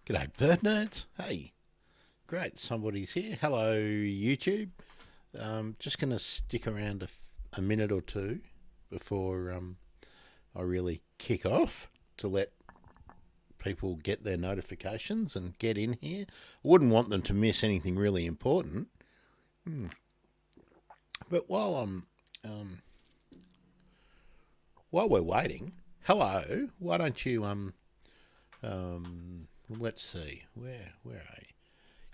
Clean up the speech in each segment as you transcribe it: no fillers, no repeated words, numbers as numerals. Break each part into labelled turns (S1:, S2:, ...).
S1: G'day, bird nerds. Hey, great, somebody's here. Hello, YouTube. Just going to stick around a minute or two before I really kick off to let people get their notifications and get in here. I wouldn't want them to miss anything really important. But while we're waiting, hello. Why don't you let's see, where are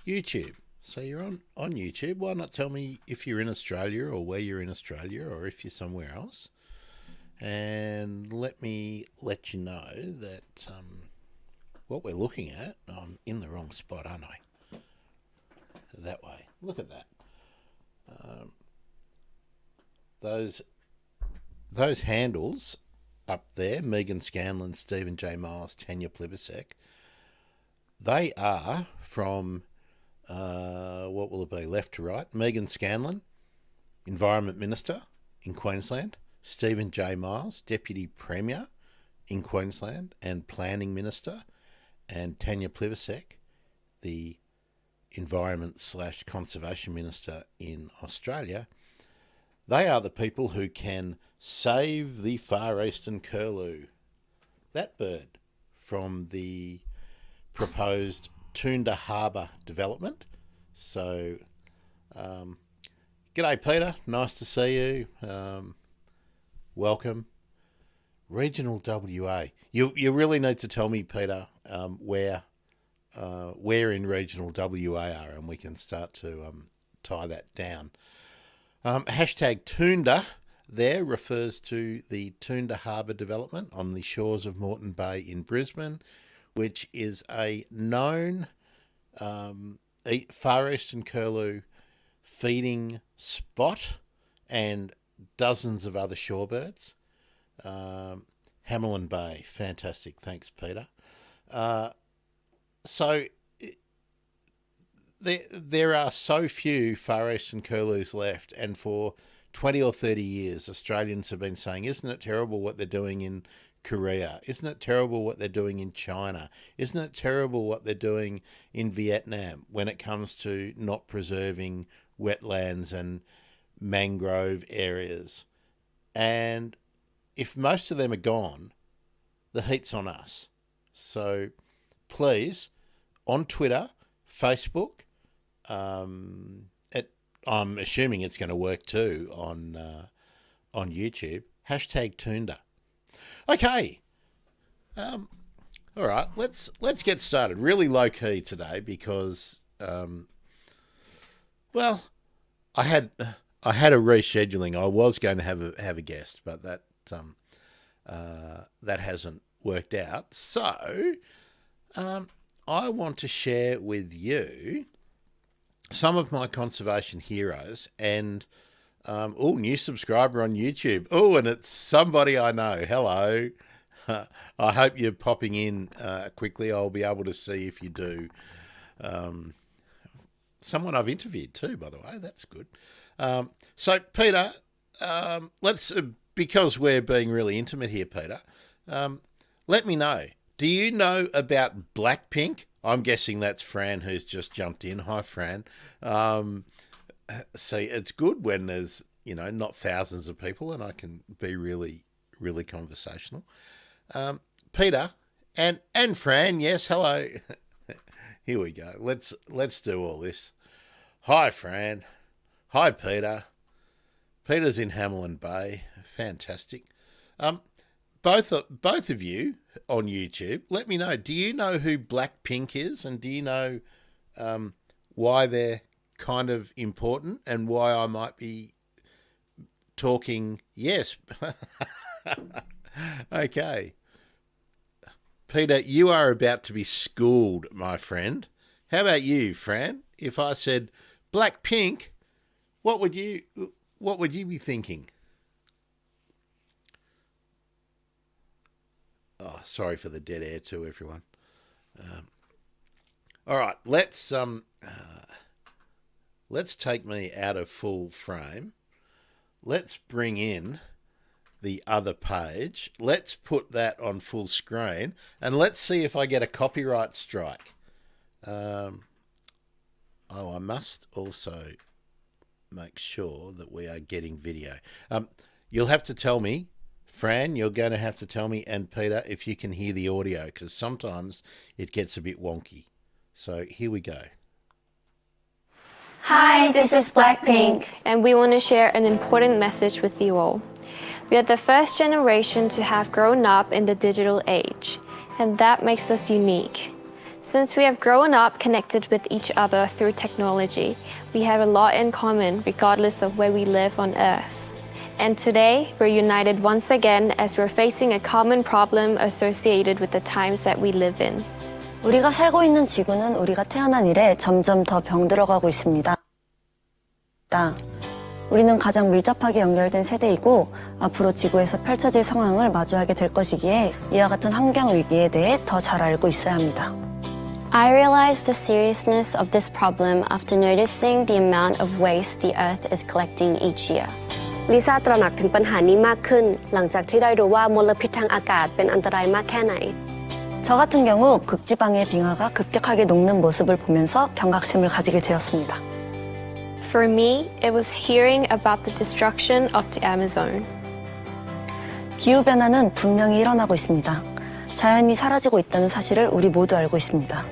S1: you? YouTube. So you're on YouTube. Why not tell me if you're in Australia or where you're in Australia or if you're somewhere else? And let me let you know that what we're looking at, I'm in the wrong spot, aren't I? That way. Look at that. Those those handles up there, Megan Scanlon, Stephen J. Miles, Tanya Plibersek, they are from, what will it be, left to right? Megan Scanlon, Environment Minister in Queensland, Stephen J. Miles, Deputy Premier in Queensland and Planning Minister, and Tanya Plibersek, the Environment/Conservation Minister in Australia. They are the people who can save the far eastern curlew, that bird, from the proposed Toondah Harbour development. So, g'day Peter, nice to see you. Welcome. Regional WA. You really need to tell me, Peter, where in regional WA are, and we can start to tie that down. Hashtag Toondah there refers to the Toondah Harbour development on the shores of Moreton Bay in Brisbane, which is a known far eastern curlew feeding spot and dozens of other shorebirds. Hamilton Bay, fantastic. Thanks, Peter. So there are so few far eastern curlews left, and for 20 or 30 years, Australians have been saying, isn't it terrible what they're doing in Korea? Isn't it terrible what they're doing in China? Isn't it terrible what they're doing in Vietnam when it comes to not preserving wetlands and mangrove areas? And if most of them are gone, the heat's on us. So please, on Twitter, Facebook, I'm assuming it's going to work too on YouTube. Hashtag Toondah. Okay. All right. Let's get started. Really low key today because, well, I had a rescheduling. I was going to have a guest, but that hasn't worked out. So, I want to share with you some of my conservation heroes and, new subscriber on YouTube. Oh, and it's somebody I know. Hello. I hope you're popping in quickly. I'll be able to see if you do. Someone I've interviewed too, by the way. That's good. So, Peter, let's, because we're being really intimate here, Peter, let me know. Do you know about Blackpink? I'm guessing that's Fran who's just jumped in. Hi, Fran. See, it's good when there's, not thousands of people and I can be really, really conversational. Peter and Fran, yes, hello. Here we go. Let's do all this. Hi, Fran. Hi, Peter. Peter's in Hamilton Bay. Fantastic. Both of you on YouTube, let me know. Do you know who Blackpink is, and do you know why they're kind of important and why I might be talking? Yes. Okay. Peter, you are about to be schooled, my friend. How about you, Fran? If I said Blackpink, what would you be thinking? Oh, sorry for the dead air too, everyone. All right, let's take me out of full frame. Let's bring in the other page. Let's put that on full screen, and let's see if I get a copyright strike. I must also make sure that we are getting video. You'll have to tell me, Fran, you're going to have to tell me, and Peter, if you can hear the audio, because sometimes it gets a bit wonky. So here we go.
S2: Hi, this is Blackpink, and we want to share an important message with you all. We are the first generation to have grown up in the digital age, and that makes us unique. Since we have grown up connected with each other through technology, we have a lot in common regardless of where we live on Earth. And today, we're united once again as we're facing a common problem associated with the times that we live in.
S3: 우리가 살고 있는 지구는 우리가 태어난 이래 점점 더 병들어가고 있습니다. 우리는 가장 밀접하게 연결된 세대이고 앞으로 지구에서 펼쳐질 상황을 마주하게 될 것이기에 이와 같은 환경 위기에 대해 더 잘 알고 있어야 합니다.
S4: I realized the seriousness of this problem after noticing the amount of waste the Earth is collecting each year.
S5: ลิซ่าตระหนักถึงปัญหานี้มากขึ้นหลังจากที่ได้รู้ว่ามลพิษทางอากาศเป็นอันตรายมากแค่ไหน
S3: 저 같은 경우 극지방의 빙하가 급격하게 녹는 모습을 보면서 경각심을 가지게 되었습니다.
S2: For me, it was hearing about the destruction of the Amazon.
S3: 기후변화는 분명히 일어나고 있습니다. 자연이 사라지고 있다는 사실을 우리 모두 알고 있습니다.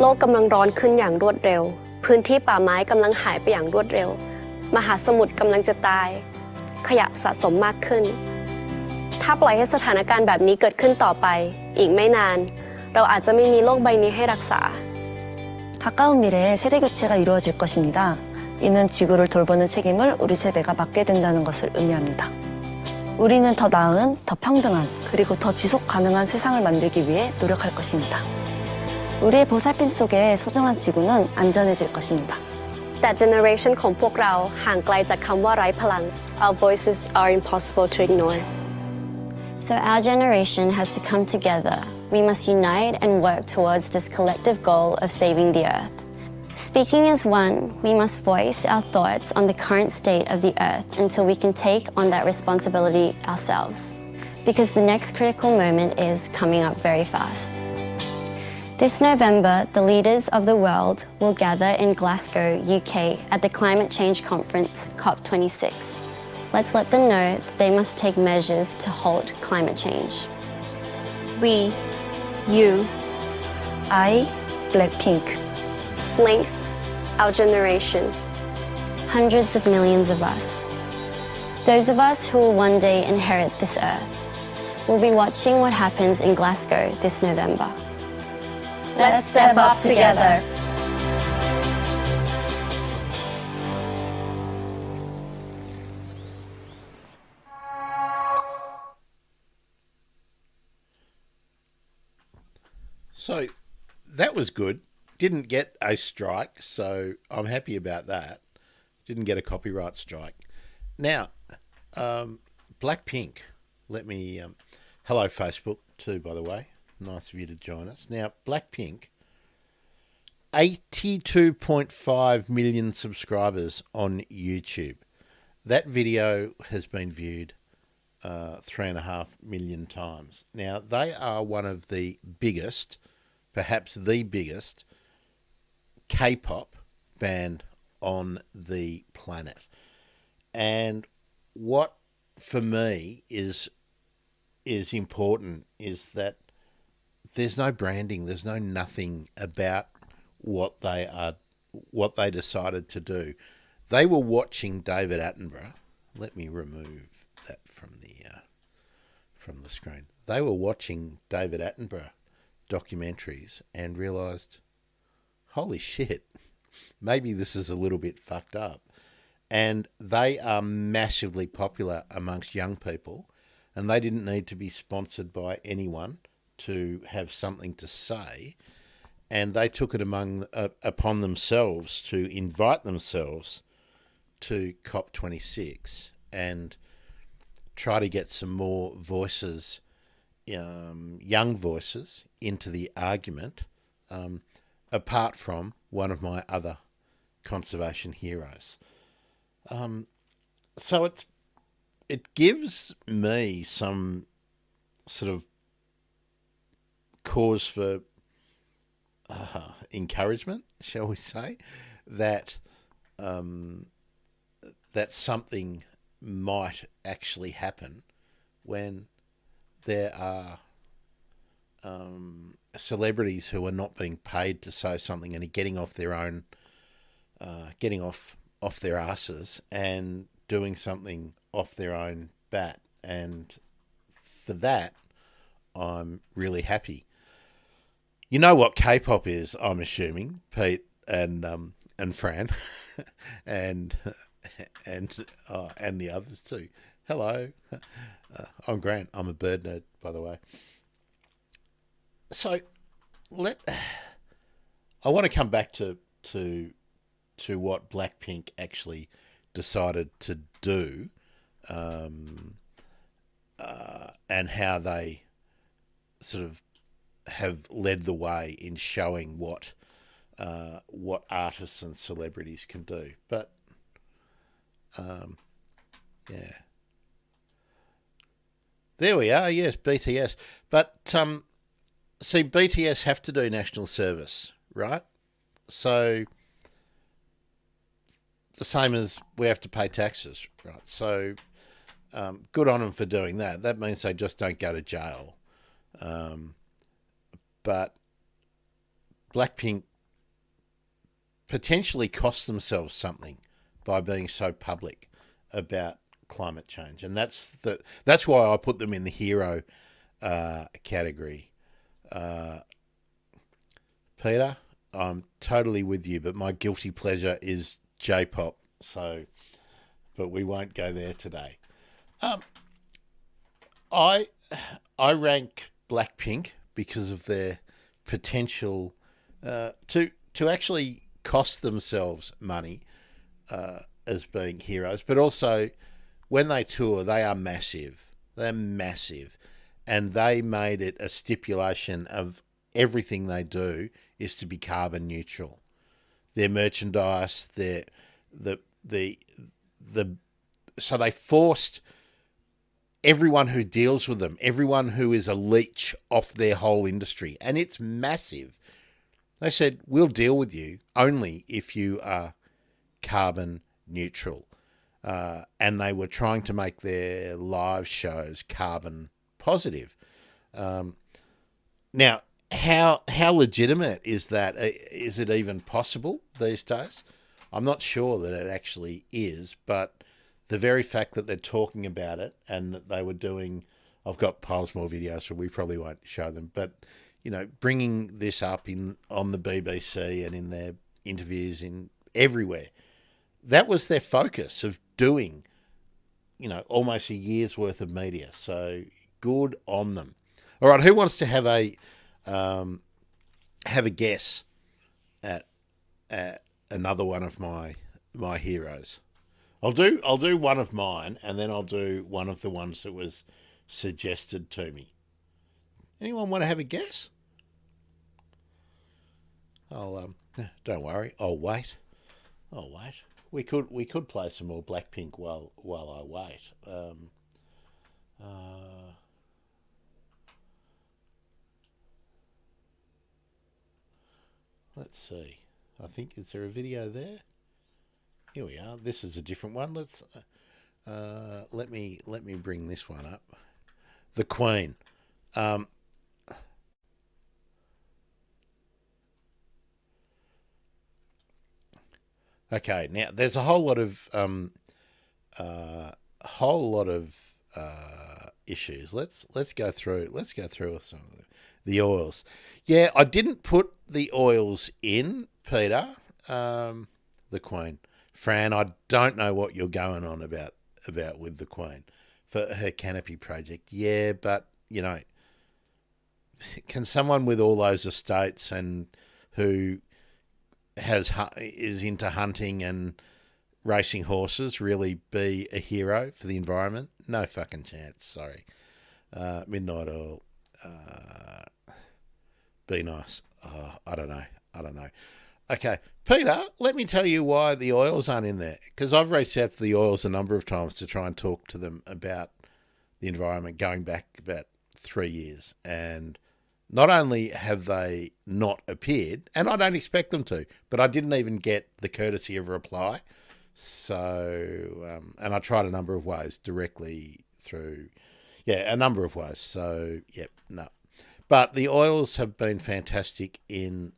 S5: โลกกำลังร้อนขึ้นอย่างรวดเร็วพื้นที่ป่าไม้กำลังหายไปอย่างรวดเร็วมหาสมุทรกำลังจะตายขยะสะสมมากขึ้นถ้าปล่อยให้สถานการณ์แบบนี้เกิดขึ้นต่อไปอีกไม่นานเราอาจจะไม่มีโลกใบนี้ให้รักษา
S3: 가까운 미래에 세대 교체가 이루어질 것입니다. 이는 지구를 돌보는 책임을 우리 세대가 맡게 된다는 것을 의미합니다. 우리는 더 나은, 더 평등한, 그리고 더 지속 가능한 세상을 만들기 위해 노력할 것입니다. 우리의 보살핌 속에 소중한 지구는 안전해질 것입니다.
S5: แต่ generation ของพวกเราห่างไกลจากคำว่าไร้พลัง Our voices are impossible to ignore
S4: So our generation has to come together. We must unite and work towards this collective goal of saving the Earth. Speaking as one, we must voice our thoughts on the current state of the Earth until we can take on that responsibility ourselves. Because the next critical moment is coming up very fast. This November, the leaders of the world will gather in Glasgow, UK at the Climate Change Conference, COP26. Let's let them know that they must take measures to halt climate change.
S2: We, you,
S3: I, Blackpink.
S5: Blinks, our generation
S4: Hundreds of millions of us. Those of us who will one day inherit this Earth will be watching what happens in Glasgow this November.
S2: let's step up together.
S1: So that was good. Didn't get a strike, so I'm happy about that. Didn't get a copyright strike. Now, Blackpink, let me... hello, Facebook, too, by the way. Nice of you to join us. Now, Blackpink, 82.5 million subscribers on YouTube. That video has been viewed 3.5 million times. Now, they are one of the biggest, perhaps the biggest, K-pop band on the planet. And what, for me, is important is that there's no branding, there's no nothing about what they decided to do. They were watching David Attenborough. Let me remove that from the screen. They were watching David Attenborough documentaries and realised, holy shit, maybe this is a little bit fucked up. And they are massively popular amongst young people, and they didn't need to be sponsored by anyone to have something to say. And they took it upon themselves to invite themselves to COP26 and try to get some more voices, young voices, into the argument, apart from one of my other conservation heroes. So it gives me some sort of cause for encouragement, shall we say, that that something might actually happen when there are celebrities who are not being paid to say something and are getting off their own, getting off their asses and doing something off their own bat. And for that, I'm really happy. You know what K-pop is, I'm assuming, Pete and Fran, and the others too. Hello, I'm Grant. I'm a bird nerd, by the way. So I want to come back to what Blackpink actually decided to do, and how they sort of have led the way in showing what artists and celebrities can do. But yeah, there we are. Yes, BTS. But see, BTS have to do national service, right? So the same as we have to pay taxes, right? So good on them for doing that. That means they just don't go to jail. But Blackpink potentially cost themselves something by being so public about climate change, and that's why I put them in the hero category. Peter, I'm totally with you, but my guilty pleasure is J-pop. So, but we won't go there today. I rank Blackpink because of their potential to actually cost themselves money as being heroes, but also when they tour, they are massive. They're massive, and they made it a stipulation of everything they do is to be carbon neutral. Their merchandise, so they forced everyone who deals with them, everyone who is a leech off their whole industry, and it's massive. They said, we'll deal with you only if you are carbon neutral. And they were trying to make their live shows carbon positive. Now, how legitimate is that? Is it even possible these days? I'm not sure that it actually is, but the very fact that they're talking about it and that they were doing, I've got piles more videos, so we probably won't show them, but bringing this up on the BBC and in their interviews in everywhere, that was their focus of doing, almost a year's worth of media. So good on them. All right, who wants to have a guess at another one of my heroes? I'll do one of mine, and then I'll do one of the ones that was suggested to me. Anyone want to have a guess? Don't worry, I'll wait. We could play some more Blackpink while I wait. Let's see. I think, is there a video there? Here we are. This is a different one. Let's let me bring this one up. The Queen. Okay, now there's a whole lot of issues. Let's go through some of the oils. Yeah, I didn't put the oils in, Peter. The Queen, Fran. I don't know what you're going on about with the Queen for her canopy project. Yeah, but can someone with all those estates and who is into hunting and racing horses really be a hero for the environment? No fucking chance. Sorry. Midnight Oil. Be nice. I don't know. Okay, Peter, let me tell you why the oils aren't in there. Because I've reached out to the oils a number of times to try and talk to them about the environment going back about 3 years, and not only have they not appeared, and I don't expect them to, but I didn't even get the courtesy of a reply. So, and I tried a number of ways directly through, a number of ways. So, no. But the oils have been fantastic in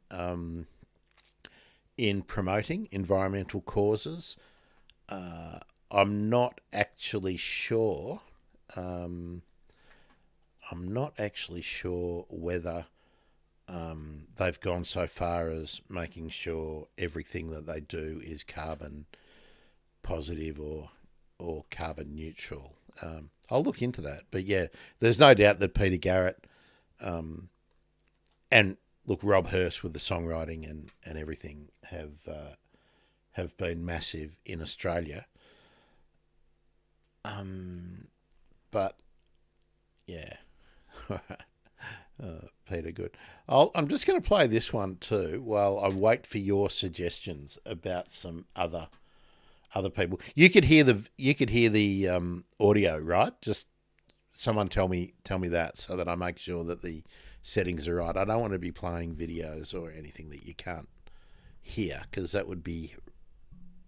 S1: promoting environmental causes. I'm not actually sure. I'm not actually sure whether they've gone so far as making sure everything that they do is carbon positive or carbon neutral. I'll look into that. But yeah, there's no doubt that Peter Garrett and look, Rob Hurst with the songwriting and everything have been massive in Australia. But yeah, Peter, good. I'm just going to play this one too while I wait for your suggestions about some other people. You could hear the audio, right? Just someone tell me that so that I make sure that the settings are right. I don't want to be playing videos or anything that you can't hear because that would be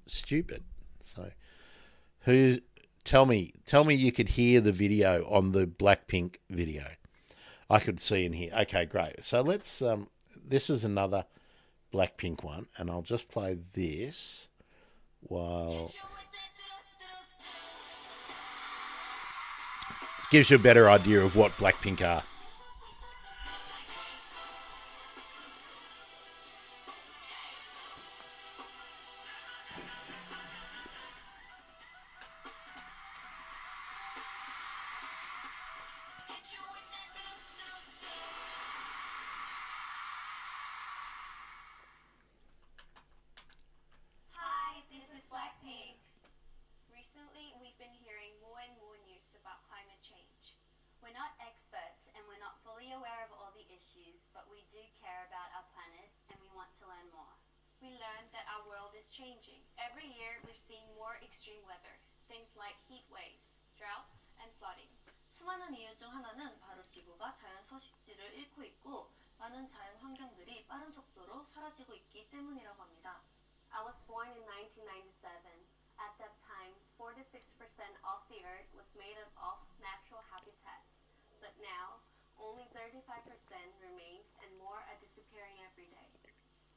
S1: stupid. So, tell me you could hear the video on the Blackpink video. I could see and hear. Okay, great. So let's. This is another Blackpink one, and I'll just play this while. Gives you a better idea of what Blackpink are.
S2: Hi, this is Blackpink. Recently, we've been hearing more and more news about climate change.
S4: We're not experts and we're not fully aware of all the issues, but we do care about our planet and we want to learn more.
S2: We learned that our world is changing. Every year, we're seeing more extreme weather, things like heat waves, droughts, and flooding.
S3: 수많은 이유 중 하나는 바로 지구가 자연 서식지를 잃고 있고 많은 자연 환경들이 빠른 속도로 사라지고 있기 때문이라고 합니다.
S5: I was born in 1997. At that time, 4 to 6% of the Earth was made up of natural habitats. But now, only 35% remains and more are disappearing every day.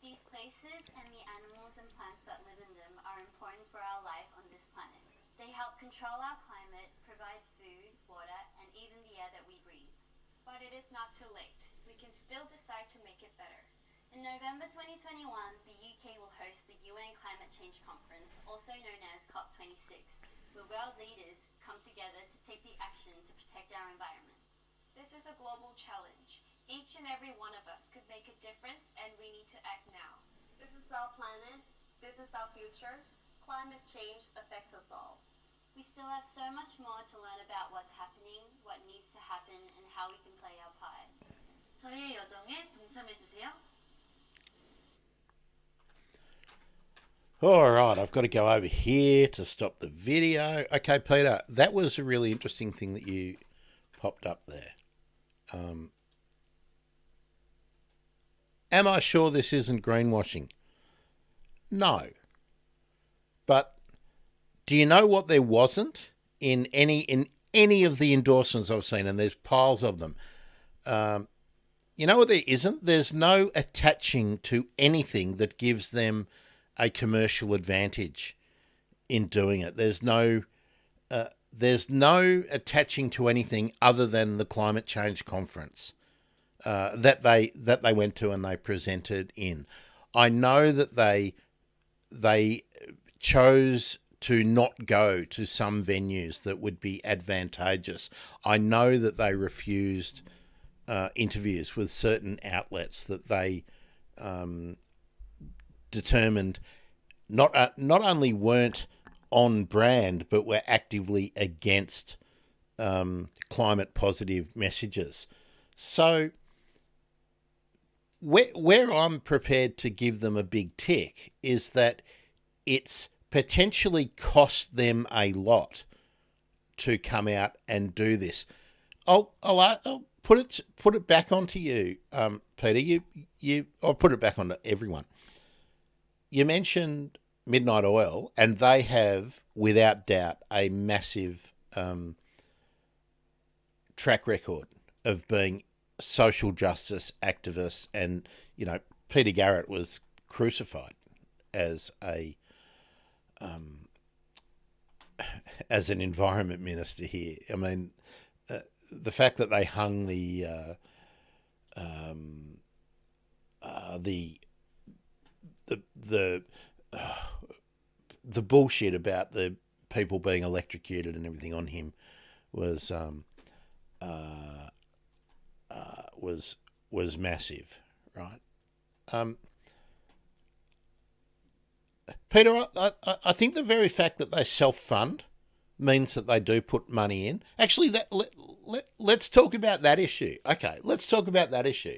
S4: These places and the animals and plants that live in them are important for our life on this planet. They help control our climate, provide food, water, and even the air that we breathe.
S2: But it is not too late. We can still decide to make it better.
S4: In November 2021, the UK will host the UN Climate Change Conference, also known as COP26, where world leaders come together to take the action to protect our environment.
S2: This is a global challenge. Each and every one of us could make a difference, and we need to act now.
S5: This is our planet. This is our future. Climate change affects us all.
S4: We still have so much more to learn about what's happening, what needs to happen, and how we can play our part.
S3: 저희의 여정에 동참해주세요.
S1: All right, I've got to go over here to stop the video. Okay, Peter, that was a really interesting thing that you popped up there. Am I sure this isn't greenwashing? No. But do you know what there wasn't in any of the endorsements I've seen, and there's piles of them? You know what there isn't? There's no attaching to anything that gives them a commercial advantage in doing it. There's no attaching to anything other than the climate change conference that they went to and they presented in. I know that they chose to not go to some venues that would be advantageous. I know that they refused interviews with certain outlets that they determined not only weren't on brand, but were actively against climate positive messages. So where I'm prepared to give them a big tick is that it's potentially cost them a lot to come out and do this. I'll put it back onto you, Peter. I'll put it back onto everyone. You mentioned Midnight Oil, and they have, without doubt, a massive track record of being social justice activists. And Peter Garrett was crucified as an environment minister here. I mean, the fact that they hung the bullshit about the people being electrocuted and everything on him was massive, right? Peter, I think the very fact that they self-fund means that they do put money in. Actually, let's talk about that issue. Okay, let's talk about that issue.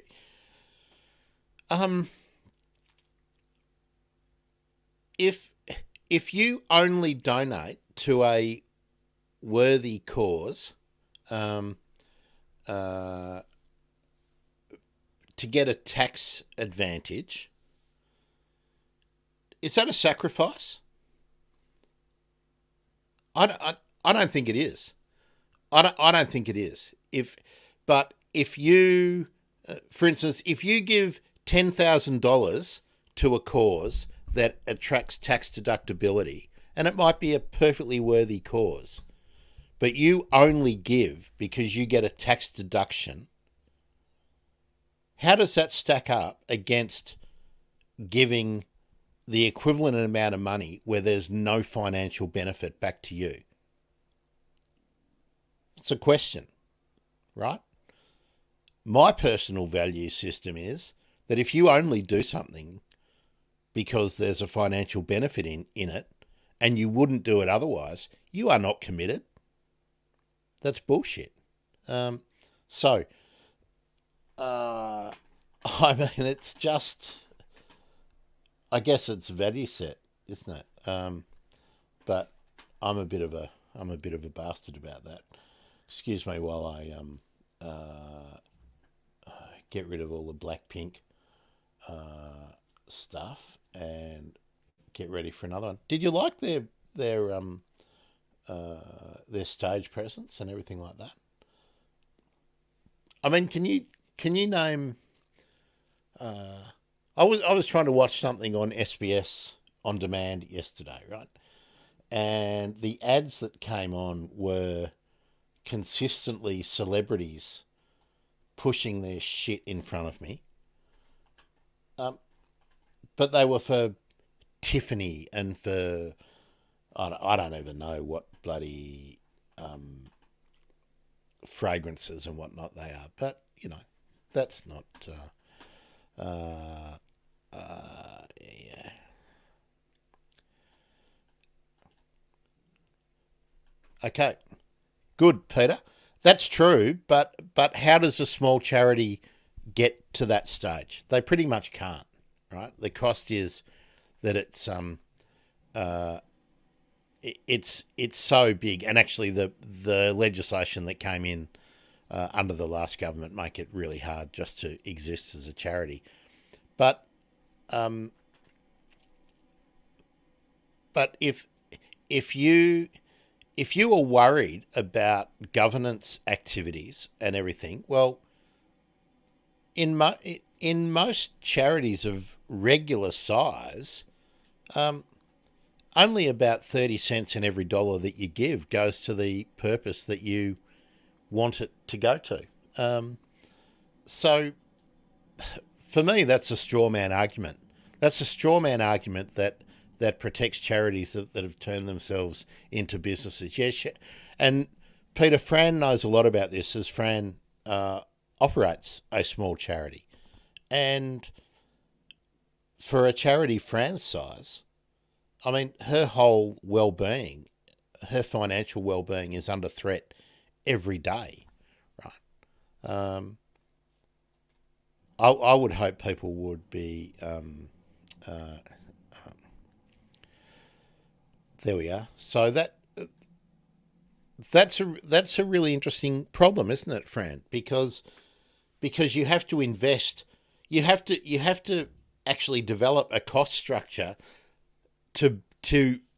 S1: If you only donate to a worthy cause, to get a tax advantage, is that a sacrifice? I don't think it is. I don't think it is. If you, for instance, if you give $10,000 to a cause that attracts tax deductibility, and it might be a perfectly worthy cause, but you only give because you get a tax deduction, how does that stack up against giving the equivalent amount of money where there's no financial benefit back to you? It's a question, right? My personal value system is that if you only do something because there's a financial benefit in it and you wouldn't do it otherwise, you are not committed. That's bullshit. I mean, it's just, I guess it's value set, isn't it? But I'm a bit of a bastard about that. Excuse me while I get rid of all the Blackpink stuff and get ready for another one. Did you like their stage presence and everything like that? I mean, can you name? I was trying to watch something on SBS on demand yesterday, right? And the ads that came on were consistently celebrities pushing their shit in front of me. But they were for Tiffany and for, I don't even know what bloody fragrances and whatnot they are. But, that's not, yeah. Okay. Good, Peter. That's true, but how does a small charity get to that stage? They pretty much can't, right? The cost is that it's so big, and actually the legislation that came in under the last government make it really hard just to exist as a charity. But if you are worried about governance activities and everything, well, in most charities of regular size, only about 30 cents in every dollar that you give goes to the purpose that you want it to go to. So for me, that's a straw man argument. That's a straw man argument that protects charities that have turned themselves into businesses. Yes, and Peter, Fran knows a lot about this, as Fran operates a small charity. And for a charity Fran's size, I mean, her whole well-being, her financial well-being is under threat every day, right? I would hope people would be... there we are. So that's a really interesting problem, isn't it, Fran? Because because you have to invest. You have to actually develop a cost structure to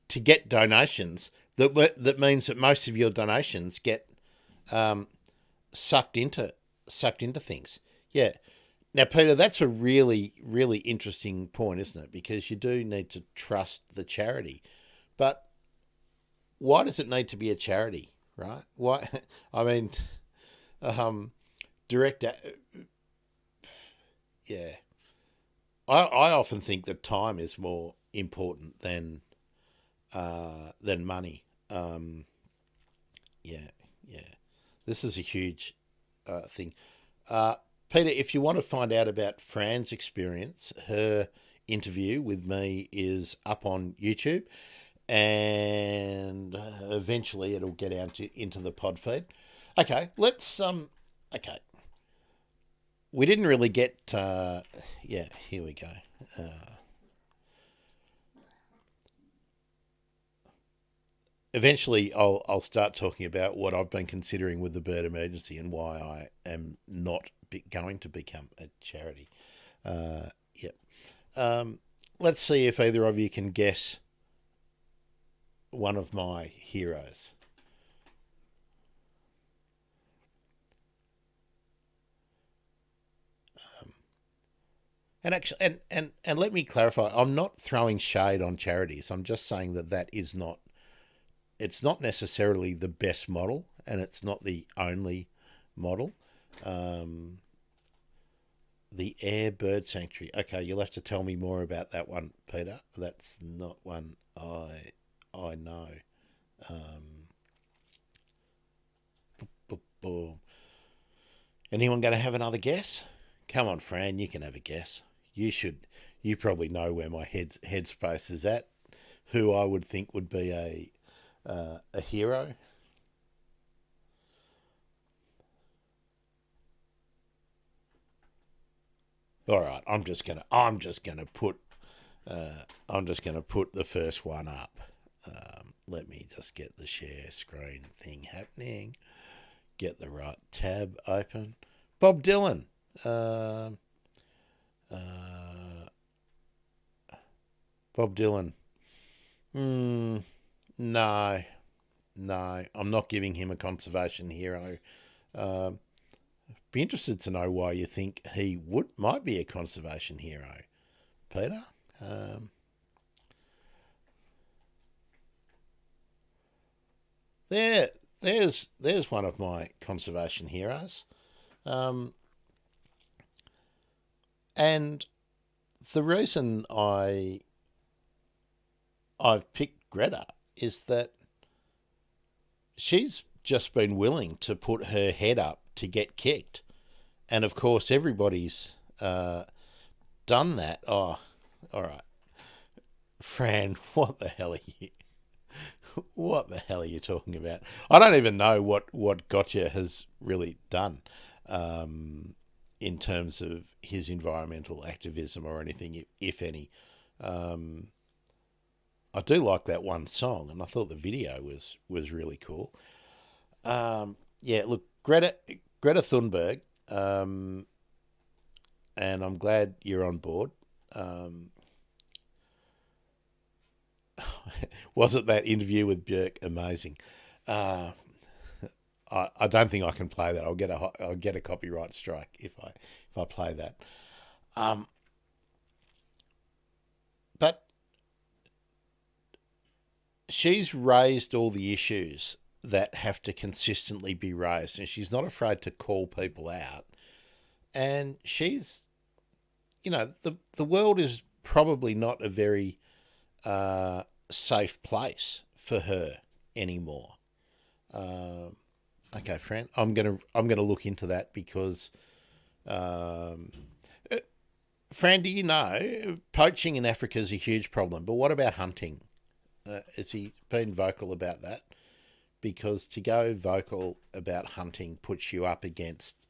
S1: get donations. That means that most of your donations get sucked into things. Yeah. Now, Peter, that's a really, really interesting point, isn't it? Because you do need to trust the charity. But why does it need to be a charity, right? Why? I mean, direct. Yeah. I often think that time is more important than money. Yeah. This is a huge thing. Peter, if you want to find out about Fran's experience, her interview with me is up on YouTube, and eventually it'll get out into the pod feed. Okay, let's okay. We didn't really get yeah, here we go. Eventually I'll start talking about what I've been considering with the bird emergency and why I am not going to become a charity. Yep. Let's see if either of you can guess one of my heroes. And actually, and let me clarify, I'm not throwing shade on charities. I'm just saying that is not, it's not necessarily the best model, and it's not the only model. The Air Bird Sanctuary. Okay, you'll have to tell me more about that one, Peter. That's not one I know. Boom. Anyone going to have another guess? Come on, Fran, you can have a guess. You probably know where my headspace is at. Who I would think would be a hero. All right, I'm just gonna put the first one up. Let me just get the share screen thing happening. Get the right tab open. Bob Dylan. Bob Dylan. No, I'm not giving him a conservation hero. Be interested to know why you think he might be a conservation hero, Peter. There's one of my conservation heroes. And the reason I've picked Greta is that she's just been willing to put her head up to get kicked. And of course, everybody's done that. Oh, all right. Fran, what the hell are you talking about? I don't even know what Gotcha has really done in terms of his environmental activism or anything, if any. I do like that one song, and I thought the video was really cool. Yeah, look, Greta Thunberg, and I'm glad you're on board. Wasn't that interview with Björk amazing? I don't think I can play that. I'll get a copyright strike if I play that. But she's raised all the issues that have to consistently be raised, and she's not afraid to call people out. And she's, the world is probably not a very safe place for her anymore. Okay, Fran, I'm gonna look into that because, Fran, do you know poaching in Africa is a huge problem? But what about hunting? Has he been vocal about that? Because to go vocal about hunting puts you up against,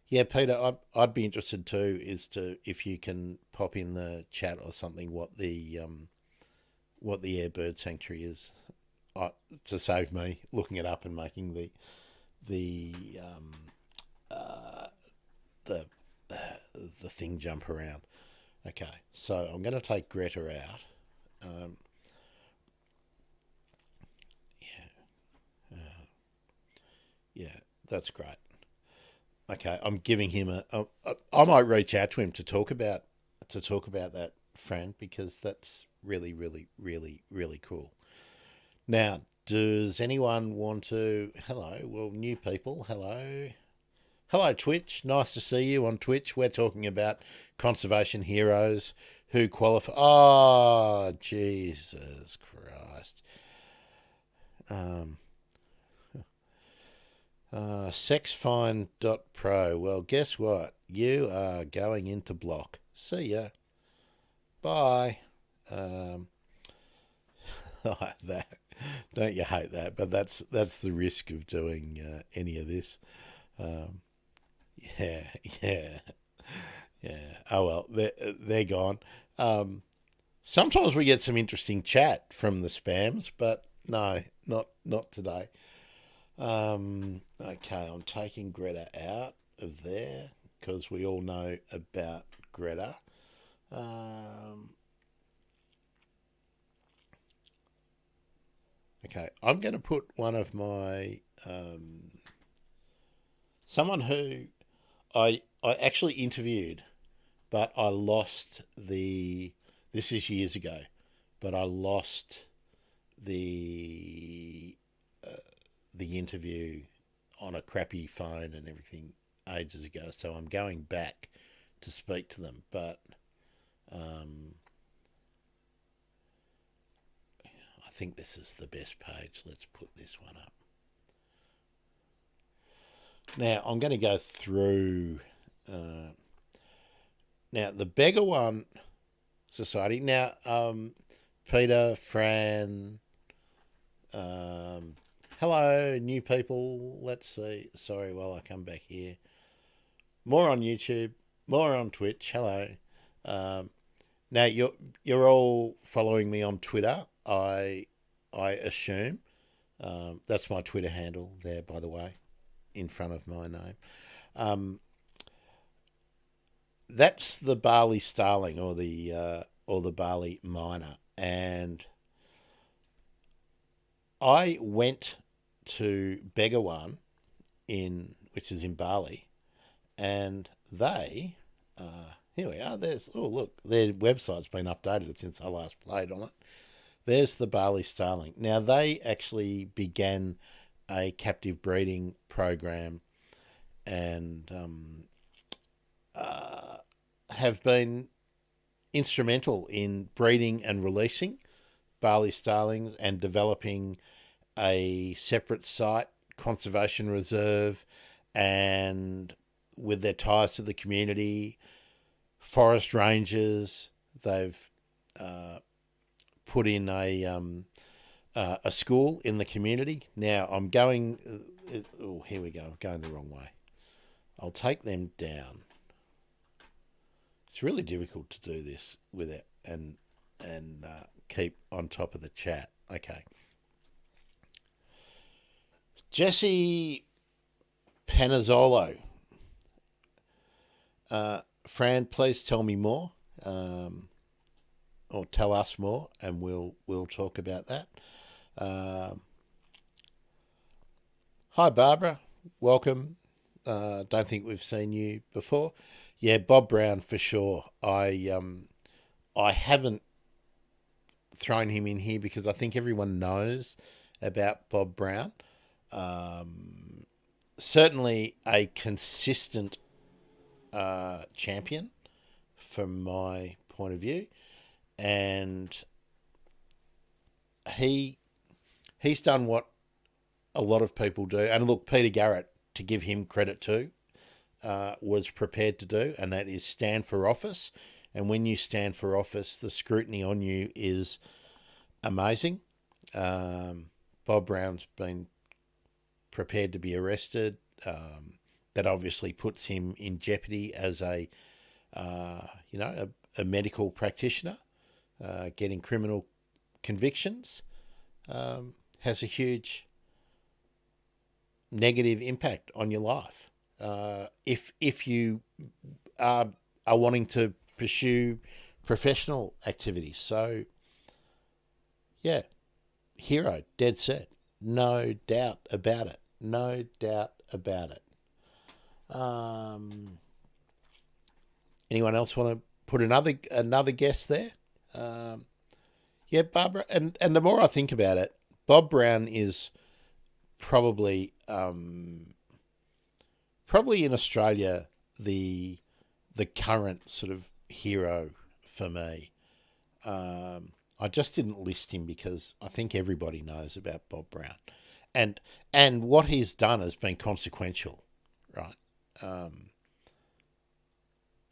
S1: yeah, Peter, I'd be interested too, if you can pop in the chat or something what the Air Bird Sanctuary is. to save me looking it up and making the the thing jump around. Okay, so I'm going to take Greta out. Yeah, that's great. Okay, I'm giving him I might reach out to him to talk about that, Fran, because that's really, really, really, really cool. Now, does anyone want to? Hello, well, new people. Hello, hello, Twitch. Nice to see you on Twitch. We're talking about conservation heroes who qualify. Oh, Jesus Christ. Sexfind.pro. Well, guess what? You are going into block. See ya. Bye. That. Don't you hate that? But that's the risk of doing any of this. Yeah. Oh well, they're gone. Sometimes we get some interesting chat from the spams, but no, not today. Okay, I'm taking Greta out of there because we all know about Greta. Okay, I'm going to put one of my someone who I actually interviewed, but I lost the. This is years ago, but I lost the interview on a crappy phone and everything ages ago. So I'm going back to speak to them, but I think this is the best page. Let's put this one up. Now I'm going to go through. Now the Beggar One Society. Now, Peter, Fran. Hello, new people. Let's see. Sorry, while I come back here. More on YouTube, more on Twitch. Hello. Now you're all following me on Twitter. I assume. That's my Twitter handle there, by the way, in front of my name. That's the Bali Starling or the Bali Miner, and I went to Beggar One which is in Bali, and they here we are. Look, their website's been updated since I last played on it. There's the Bali Starling. Now they actually began a captive breeding program and have been instrumental in breeding and releasing Bali starlings and developing a separate site, conservation reserve, and with their ties to the community, forest rangers, they've put in a school in the community. Now I'm going. Here we go. I'm going the wrong way. I'll take them down. It's really difficult to do this with it and keep on top of the chat. Okay. Jesse Panazzolo. Fran, please tell me more, or tell us more, and we'll talk about that. Hi, Barbara. Welcome. Don't think we've seen you before. Yeah, Bob Brown for sure. I haven't thrown him in here because I think everyone knows about Bob Brown. Certainly a consistent champion from my point of view, and he's done what a lot of people do. And look, Peter Garrett, to give him credit too, was prepared to do, and that is stand for office. And when you stand for office, the scrutiny on you is amazing. Bob Brown's been prepared to be arrested. That obviously puts him in jeopardy as a medical practitioner, getting criminal convictions. has a huge negative impact on your life. If you are wanting to pursue professional activities. So, yeah, hero, dead set. No doubt about it. No doubt about it. Anyone else want to put another guess there? Yeah, Barbara. And the more I think about it, Bob Brown is probably in Australia the current sort of hero for me. I just didn't list him because I think everybody knows about Bob Brown, and what he's done has been consequential, right?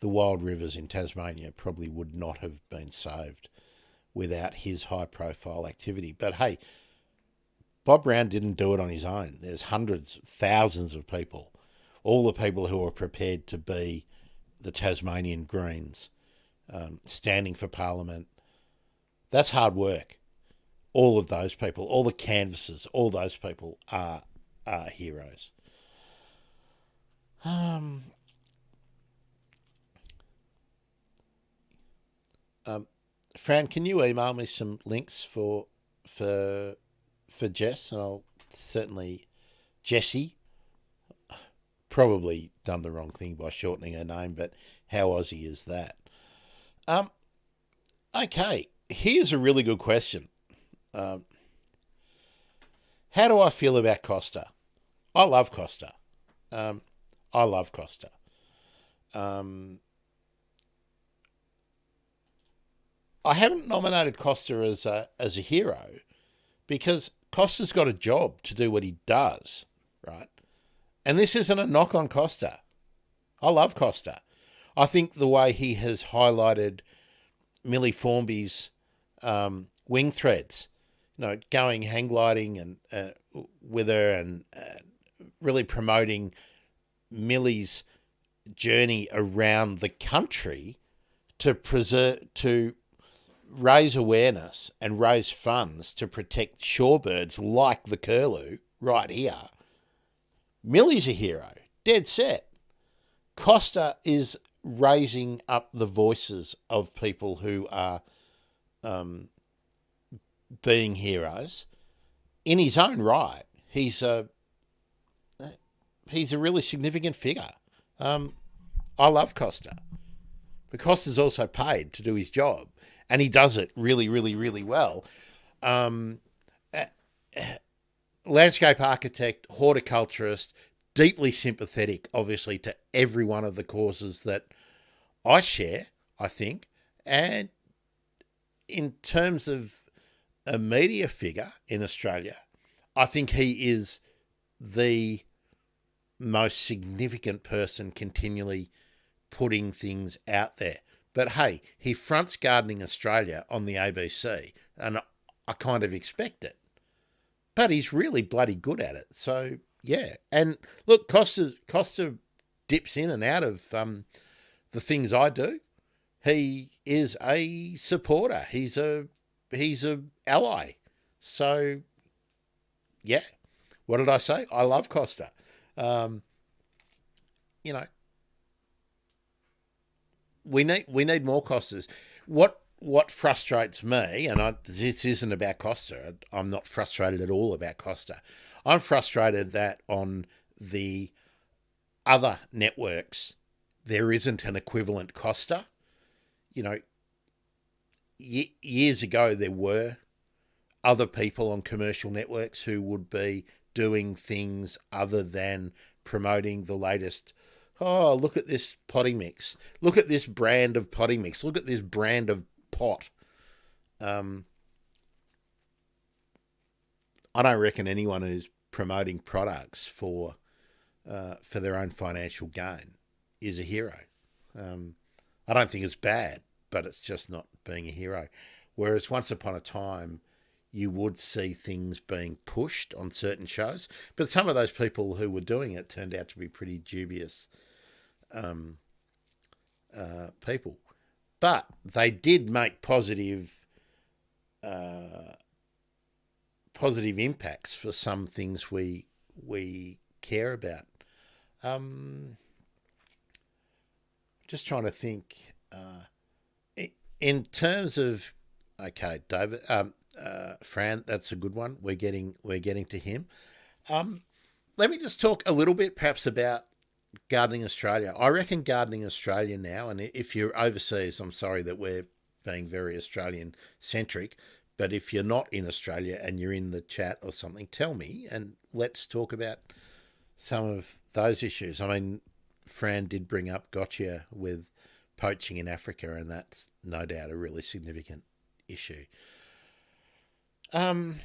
S1: The wild rivers in Tasmania probably would not have been saved without his high-profile activity. But hey, Bob Brown didn't do it on his own. There's hundreds, thousands of people, all the people who are prepared to be the Tasmanian Greens, standing for Parliament. That's hard work. All of those people, all the canvassers, all those people are heroes. Fran, can you email me some links for Jess, and I'll certainly Jessie. Probably done the wrong thing by shortening her name, but how Aussie is that? Okay, here's a really good question. How do I feel about Costa? I love Costa. I love Costa. I haven't nominated Costa as a hero because Costa's got a job to do what he does, right? And this isn't a knock on Costa. I love Costa. I think the way he has highlighted Millie Formby's wing threads, going hang gliding and with her and really promoting Millie's journey around the country to raise awareness and raise funds to protect shorebirds like the curlew right here. Millie's a hero, dead set. Costa is raising up the voices of people who are being heroes in his own right. He's a really significant figure. I love Costa. But Costa's also paid to do his job, and he does it really, really, really well. Landscape architect, horticulturist, deeply sympathetic, obviously, to every one of the causes that I share, I think. And in terms of a media figure in Australia, I think he is the most significant person continually putting things out there. But hey, he fronts Gardening Australia on the ABC, and I kind of expect it. But he's really bloody good at it. So, yeah. And look, Costa dips in and out of the things I do. He is a supporter. He's a ally. So, yeah. What did I say? I love Costa. We need more Costas. What frustrates me, and this isn't about Costa. I'm not frustrated at all about Costa. I'm frustrated that on the other networks there isn't an equivalent Costa. Years ago there were other people on commercial networks who would be doing things other than promoting the latest. Oh, look at this potting mix. Look at this brand of potting mix. Look at this brand of pot. I don't reckon anyone who's promoting products for their own financial gain is a hero. I don't think it's bad, but it's just not being a hero. Whereas once upon a time, you would see things being pushed on certain shows, but some of those people who were doing it turned out to be pretty dubious people. But they did make positive positive impacts for some things we care about. Just trying to think. In terms of, okay, David, Fran, that's a good one. We're getting to him. Let me just talk a little bit, perhaps, about Gardening Australia. I reckon Gardening Australia now, and if you're overseas, I'm sorry that we're being very Australian centric, but if you're not in Australia and you're in the chat or something, tell me and let's talk about some of those issues. I mean, Fran did bring up gotcha with poaching in Africa, and that's no doubt a really significant issue. I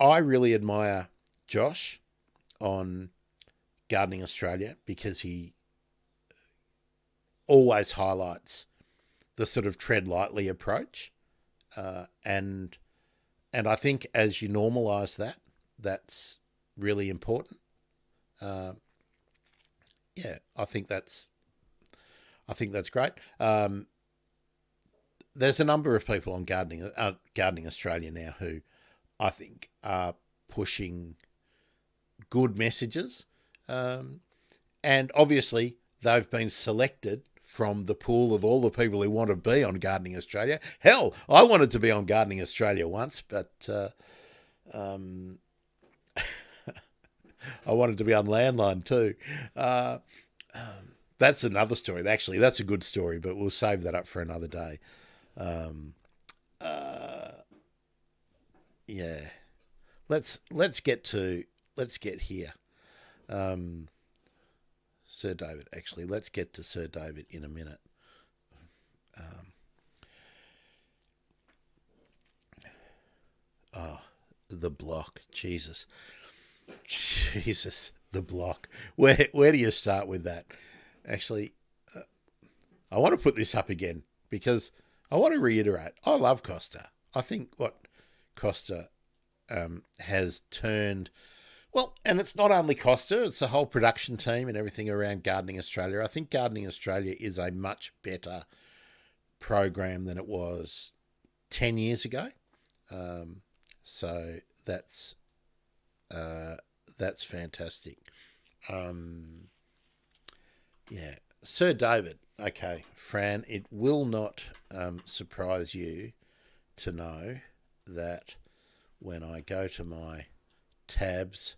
S1: really admire Josh on Gardening Australia because he always highlights the sort of tread lightly approach, and I think as you normalise that, that's really important. I think that's great. There's a number of people on Gardening Australia now who I think are pushing good messages. And obviously they've been selected from the pool of all the people who want to be on Gardening Australia. Hell, I wanted to be on Gardening Australia once, but I wanted to be on Landline too. That's another story. Actually, that's a good story, but we'll save that up for another day. Yeah. Let's get here. Sir David. Actually, let's get to Sir David in a minute. The block. Jesus, the block. Where do you start with that? Actually, I want to put this up again because I want to reiterate, I love Costa. I think what Costa has turned, well, and it's not only Costa, it's the whole production team and everything around Gardening Australia. I think Gardening Australia is a much better program than it was 10 years ago. So that's fantastic. Yeah. Sir David. Okay, Fran, it will not surprise you to know that when I go to my tabs,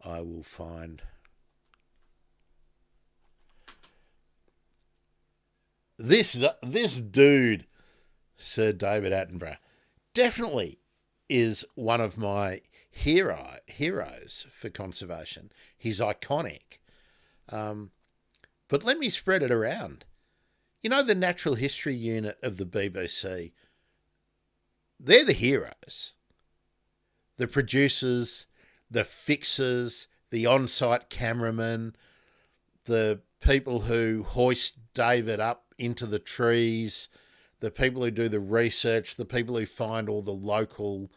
S1: I will find this dude, Sir David Attenborough, definitely is one of my heroes for conservation. He's iconic. But let me spread it around. You know, the Natural History Unit of the BBC, they're the heroes. The producers, the fixers, the on-site cameramen, the people who hoist David up into the trees, the people who do the research, the people who find all the local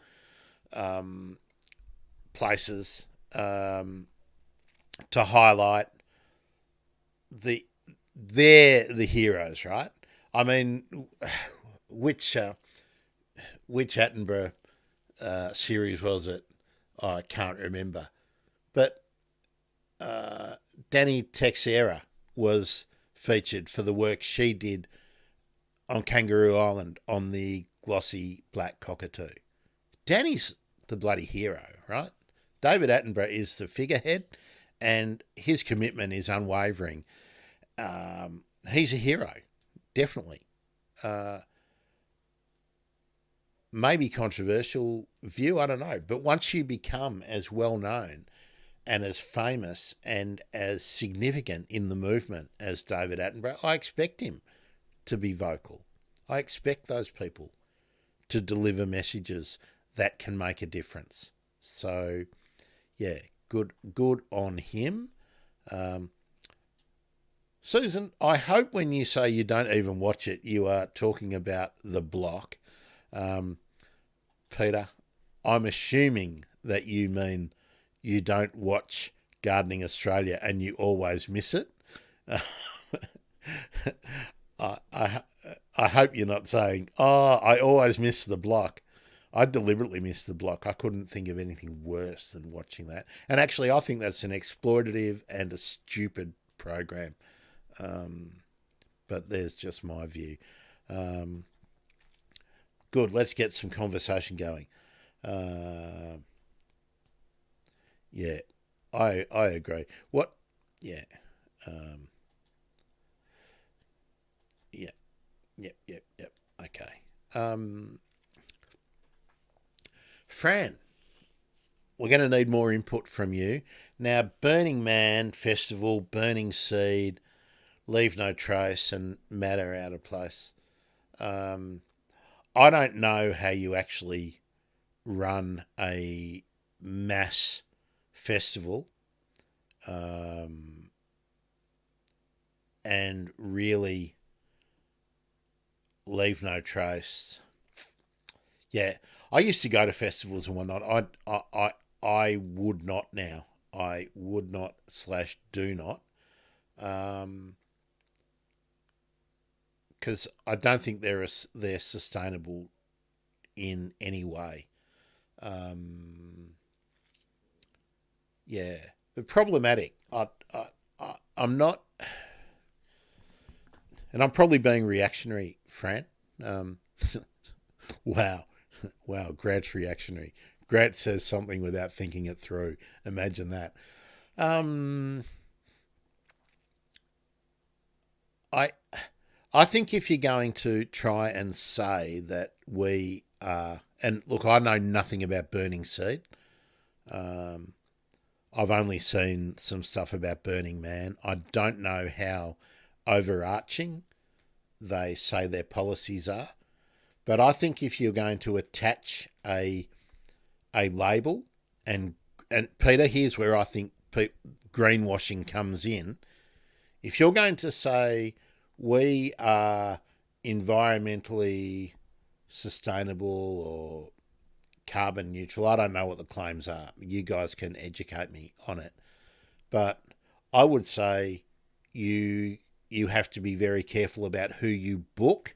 S1: places to highlight. They're the heroes, right? I mean, which Attenborough series was it? Oh, I can't remember. But Danny Texera was featured for the work she did on Kangaroo Island on the glossy black cockatoo. Danny's the bloody hero, right? David Attenborough is the figurehead and his commitment is unwavering. He's a hero, definitely. Maybe controversial view, I don't know. But once you become as well known and as famous and as significant in the movement as David Attenborough, I expect him to be vocal. I expect those people to deliver messages that can make a difference. So, yeah, good on him. Susan, I hope when you say you don't even watch it, you are talking about The Block. Peter, I'm assuming that you mean you don't watch Gardening Australia and you always miss it. I hope you're not saying, I always miss The Block. I deliberately missed The Block. I couldn't think of anything worse than watching that. And actually, I think that's an exploitative and a stupid program. But there's just my view. Good. Let's get some conversation going. Yeah, I agree. What? Yeah. Yep. Okay. Fran, we're going to need more input from you. Now, Burning Man Festival, Burning Seed, Leave No Trace, and Matter Out of Place. I don't know how you actually run a mass festival and really leave no trace. Yeah, I used to go to festivals and whatnot. I would not now. I would not / do not. Because I don't think they're sustainable in any way. Yeah, but problematic. I'm not, and I'm probably being reactionary, Fran. Wow, Grad's reactionary. Grad says something without thinking it through. Imagine that. I think if you're going to try and say that we are, and look, I know nothing about Burning Seed. I've only seen some stuff about Burning Man. I don't know how overarching they say their policies are. But I think if you're going to attach a label, and Peter, here's where I think greenwashing comes in. If you're going to say we are environmentally sustainable or carbon neutral, I don't know what the claims are. You guys can educate me on it. But I would say you have to be very careful about who you book.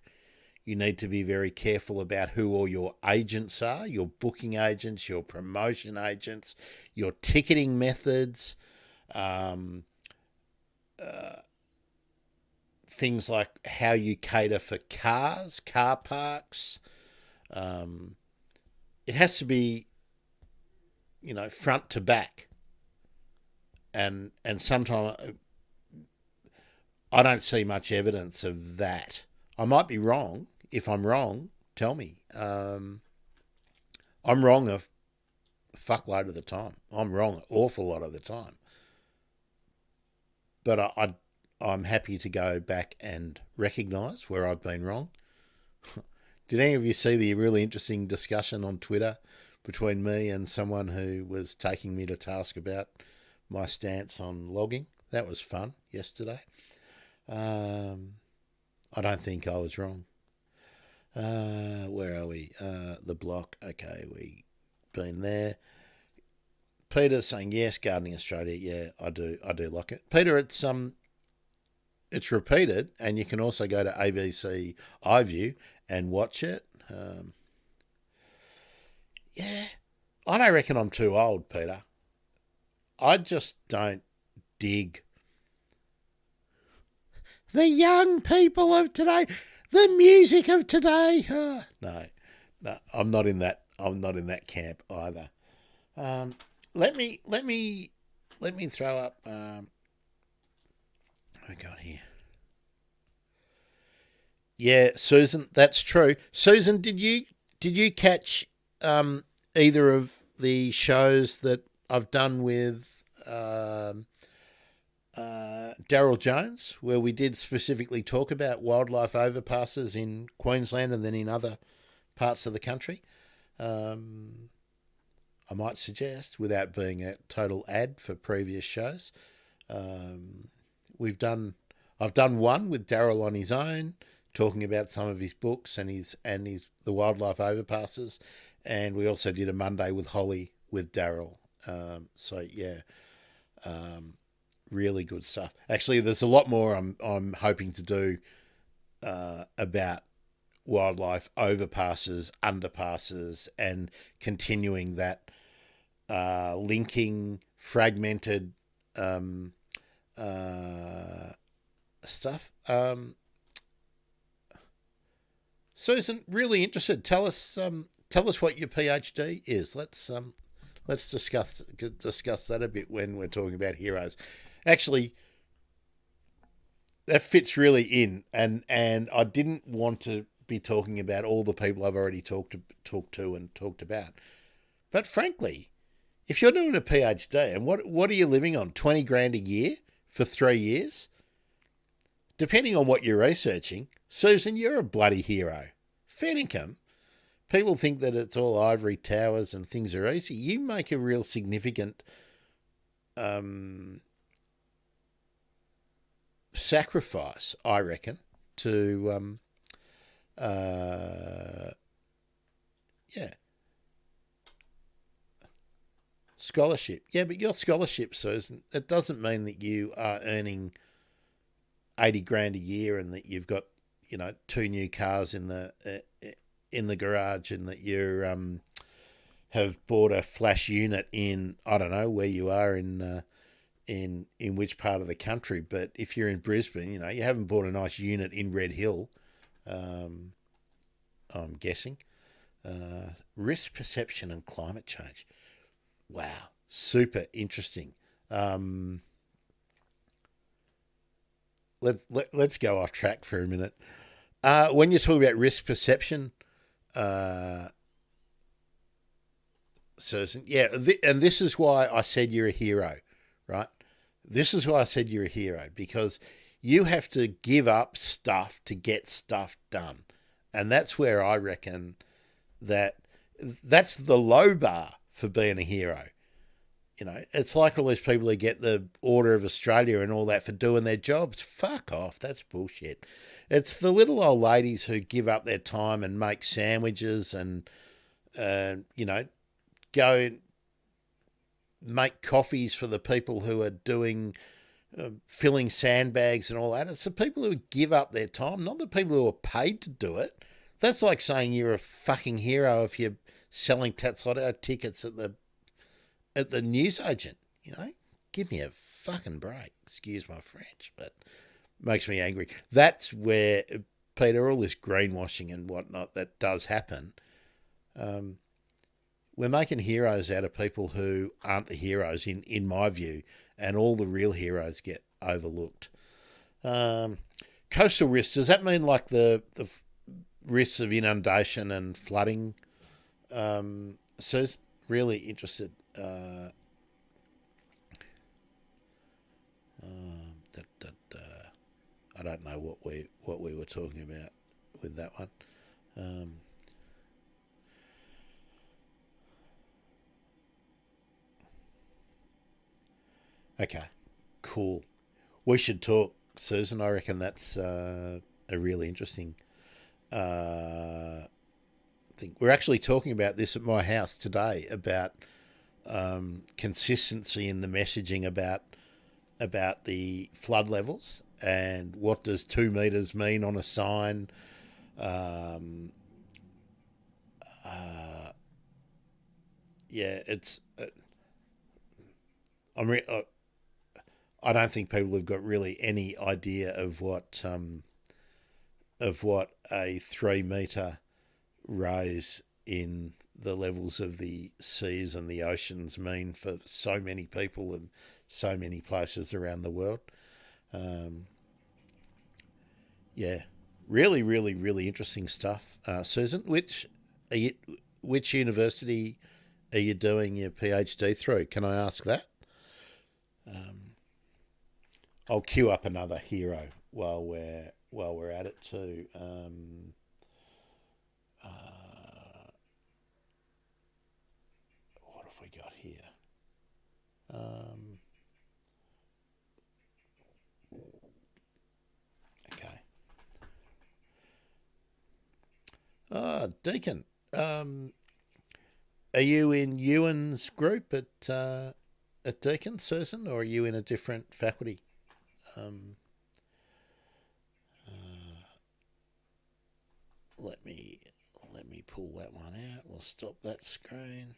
S1: You need to be very careful about who all your agents are, your booking agents, your promotion agents, your ticketing methods, things like how you cater for cars, car parks. It has to be, front to back. And sometimes I don't see much evidence of that. I might be wrong. If I'm wrong, tell me. I'm wrong a fuckload of the time. I'm wrong an awful lot of the time. But I'm happy to go back and recognise where I've been wrong. Did any of you see the really interesting discussion on Twitter between me and someone who was taking me to task about my stance on logging? That was fun yesterday. I don't think I was wrong. Where are we? The block. Okay, we been there. Peter's saying yes, Gardening Australia. Yeah, I do like it. Peter, it's repeated, and you can also go to ABC iView and watch it. Yeah, I don't reckon I'm too old, Peter. I just don't dig the young people of today, the music of today. No, I'm not in that. I'm not in that camp either. Let me throw up. I got here. Yeah, Susan, that's true. Susan, did you catch either of the shows that I've done with Daryl Jones, where we did specifically talk about wildlife overpasses in Queensland and then in other parts of the country? I might suggest, without being a total ad for previous shows, I've done one with Daryl on his own, talking about some of his books and the wildlife overpasses, and we also did a Monday with Holly with Daryl. Really good stuff. Actually, there's a lot more I'm hoping to do about wildlife overpasses, underpasses, and continuing that linking fragmented stuff. Susan, really interested. Tell us what your PhD is. Let's discuss that a bit when we're talking about heroes. Actually, that fits really in, and I didn't want to be talking about all the people I've already talked about. But frankly, if you're doing a PhD, and what are you living on? 20 grand a year for 3 years? Depending on what you're researching, Susan, you're a bloody hero. Fair income. People think that it's all ivory towers and things are easy. You make a real significant sacrifice, I reckon, to scholarship. Yeah, but your scholarship, Susan, it doesn't mean that you are earning 80 grand a year and that you've got 2 new cars in the garage and that you have bought a flash unit in, I don't know where you are in which part of the country, but if you're in Brisbane, you haven't bought a nice unit in Red Hill. I'm guessing. Risk perception and climate change. Wow, super interesting. Let's go off track for a minute. When you talk about risk perception, Susan, and this is why I said you're a hero, right? This is why I said you're a hero, because you have to give up stuff to get stuff done. And that's where I reckon that's the low bar for being a hero. It's like all these people who get the Order of Australia and all that for doing their jobs. Fuck off. That's bullshit. It's the little old ladies who give up their time and make sandwiches and, go make coffees for the people who are doing, filling sandbags and all that. It's the people who give up their time, not the people who are paid to do it. That's like saying you're a fucking hero if you're selling Tattslotto tickets at the newsagent. Give me a fucking break. Excuse my French, but it makes me angry. That's where, Peter, all this greenwashing and whatnot that does happen. We're making heroes out of people who aren't the heroes, in my view, and all the real heroes get overlooked. Coastal risks, does that mean like the risks of inundation and flooding? Says, really interested. I don't know what we were talking about with that one. Okay, cool. We should talk, Susan. I reckon that's a really interesting thing. We're actually talking about this at my house today about consistency in the messaging about the flood levels and what does 2 meters mean on a sign. It's. I don't think people have got really any idea of what a 3 meter rise in the levels of the seas and the oceans mean for so many people and so many places around the world. Really, really, really interesting stuff. Susan, which university are you doing your PhD through? Can I ask that? I'll queue up another hero while we're at it too. What have we got here? Okay. Deacon, are you in Ewan's group at Deakin, Susan, or are you in a different faculty? let me pull that one out. We'll stop that screen.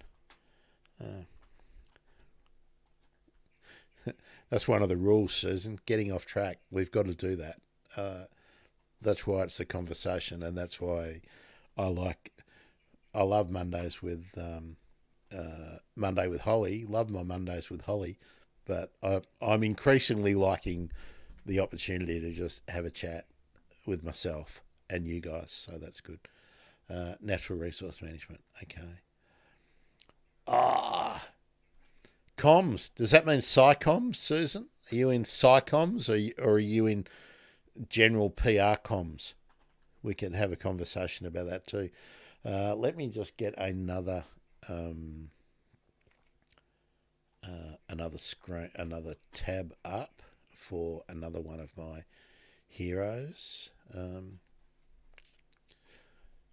S1: That's one of the rules, Susan. Getting off track. We've got to do that. That's why it's a conversation, and that's why I love Mondays with Monday with Holly. Love my Mondays with Holly, but I'm increasingly liking the opportunity to just have a chat with myself and you guys. So that's good. Natural resource management. Okay. Comms. Does that mean psychoms, Susan? Are you in psychoms or are you in general PR comms? We can have a conversation about that too. Let me just get another screen, another tab up for another one of my heroes.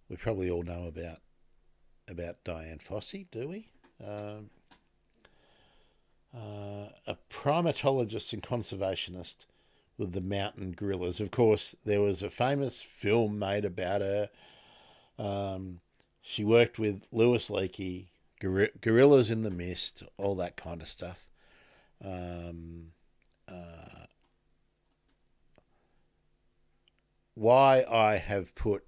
S1: We probably all know about Dian Fossey, do we? A primatologist and conservationist with the mountain gorillas. Of course, there was a famous film made about her. She worked with Louis Leakey, Gorillas in the Mist, all that kind of stuff. Why I have put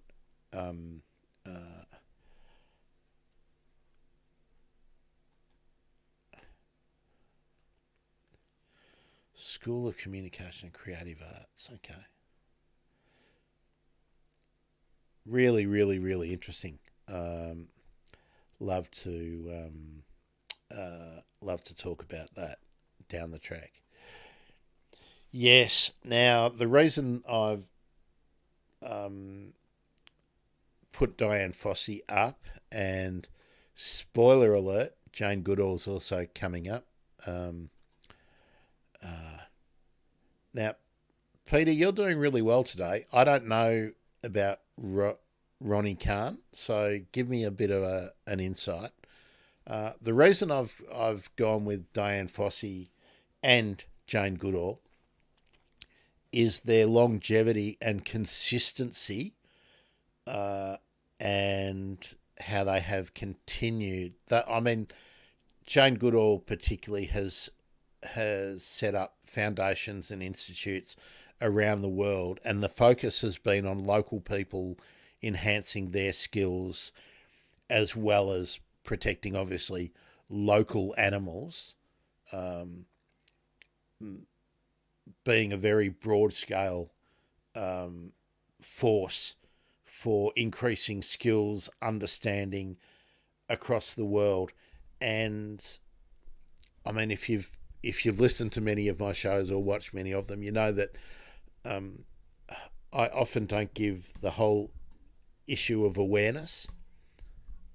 S1: School of Communication and Creative Arts. Okay. Really, really, really interesting. Love to talk about that down the track. Yes. Now, the reason I've put Dian Fossey up, and spoiler alert, Jane Goodall's also coming up. Now, Peter, you're doing really well today. I don't know about Ronnie Khan, so give me a bit of an insight. The reason I've gone with Dian Fossey and Jane Goodall is their longevity and consistency, and how they have continued. Jane Goodall particularly has set up foundations and institutes around the world, and the focus has been on local people enhancing their skills, as well as protecting, obviously, local animals, being a very broad scale force for increasing skills, understanding across the world. And I mean, if you've listened to many of my shows or watched many of them, you know that I often don't give the whole issue of awareness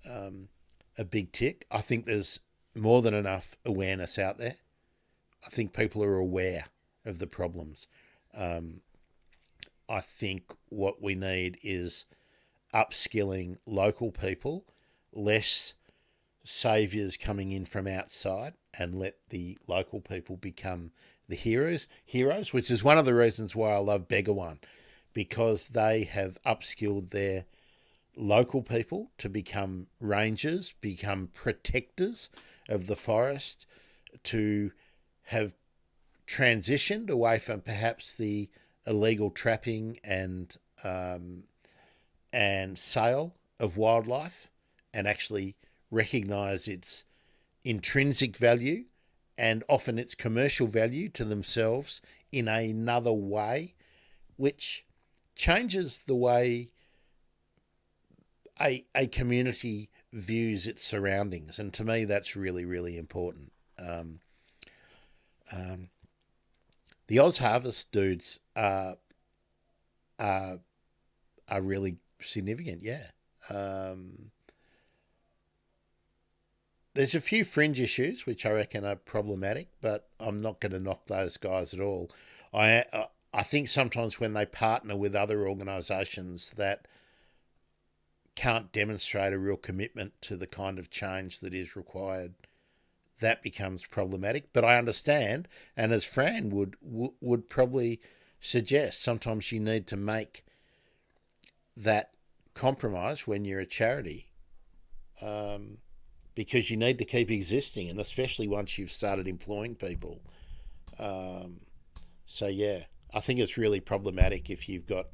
S1: a big tick. I think there's more than enough awareness out there. I think people are aware of the problems. I think what we need is upskilling local people, less saviours coming in from outside, and let the local people become the heroes, which is one of the reasons why I love Begawan, because they have upskilled their local people to become rangers, become protectors of the forest, to have transitioned away from perhaps the illegal trapping and sale of wildlife, and actually recognise its intrinsic value and often its commercial value to themselves in another way, which changes the way a community views its surroundings. And to me, that's really, really important. The Oz Harvest dudes are really significant, yeah. There's a few fringe issues which I reckon are problematic, but I'm not going to knock those guys at all. I think sometimes when they partner with other organisations that can't demonstrate a real commitment to the kind of change that is required, that becomes problematic. But I understand, and as Fran would probably suggest, sometimes you need to make that compromise when you're a charity, because you need to keep existing, and especially once you've started employing people. So yeah, I think it's really problematic if you've got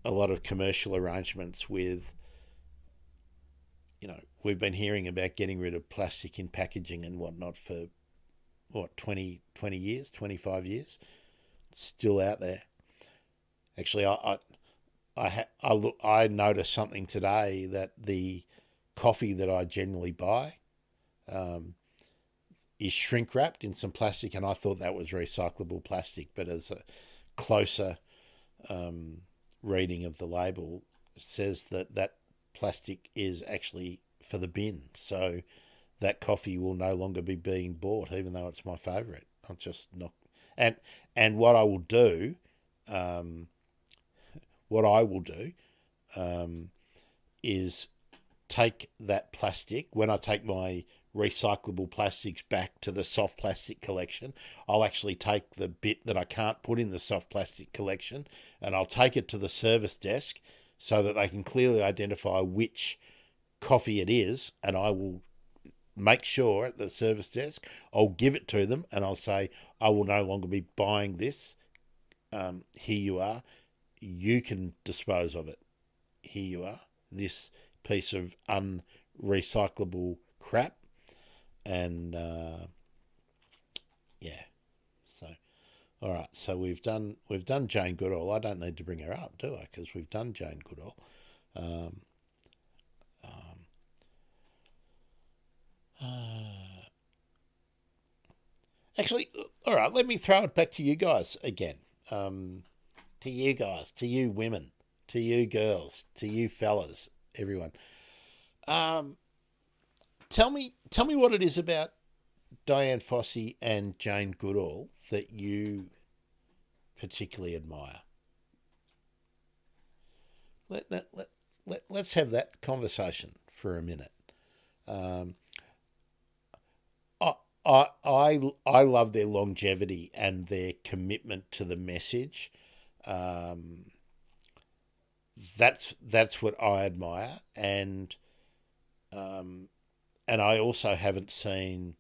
S1: a lot of commercial arrangements with, we've been hearing about getting rid of plastic in packaging and whatnot for, 20 years, 25 years. It's still out there. Actually, I noticed something today, that the coffee that I generally buy is shrink wrapped in some plastic, and I thought that was recyclable plastic, but as a closer reading of the label, it says that plastic is actually for the bin, so that coffee will no longer be being bought, even though it's my favourite. I'm just not, and what I will do, is take that plastic. When I take my recyclable plastics back to the soft plastic collection, I'll actually take the bit that I can't put in the soft plastic collection, and I'll take it to the service desk so that they can clearly identify which coffee it is, and I will make sure at the service desk, I'll give it to them, and I'll say, I will no longer be buying this. Here you are. You can dispose of it. Here you are. This piece of unrecyclable crap. And yeah. So, all right. So we've done Jane Goodall. I don't need to bring her up, do I? Because we've done Jane Goodall. Actually, all right, let me throw it back to you guys again. To you guys, to you women, to you girls, to you fellas, everyone. Tell me what it is about Dian Fossey and Jane Goodall that you particularly admire. Let's have that conversation for a minute. I love their longevity and their commitment to the message. That's what I admire, and I also haven't seen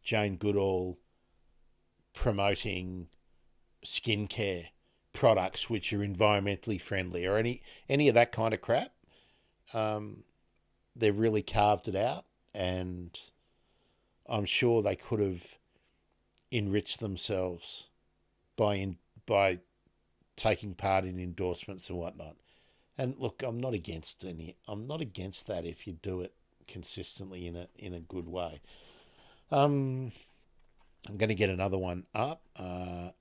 S1: Jane Goodall promoting skincare products which are environmentally friendly or any of that kind of crap. They've really carved it out, and I'm sure they could have enriched themselves by taking part in endorsements and whatnot. And look, I'm not against that if you do it consistently in a good way. I'm going to get another one up. I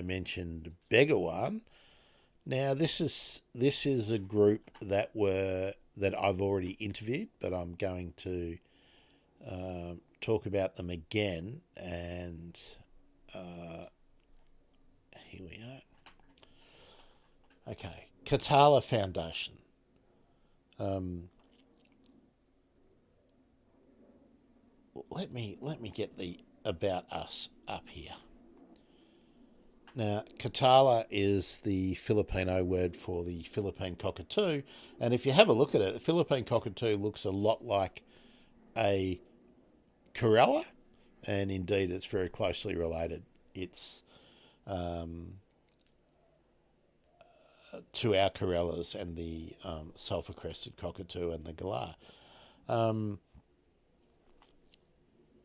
S1: mentioned Begawan. Now this is a group that I've already interviewed, but I'm going to talk about them again. And here we are. Okay, Katala Foundation. Let me get the About Us up here. Now, Katala is the Filipino word for the Philippine cockatoo, and if you have a look at it, the Philippine cockatoo looks a lot like a corella, and indeed it's very closely related. It's to our corellas and the sulphur-crested cockatoo and the galah.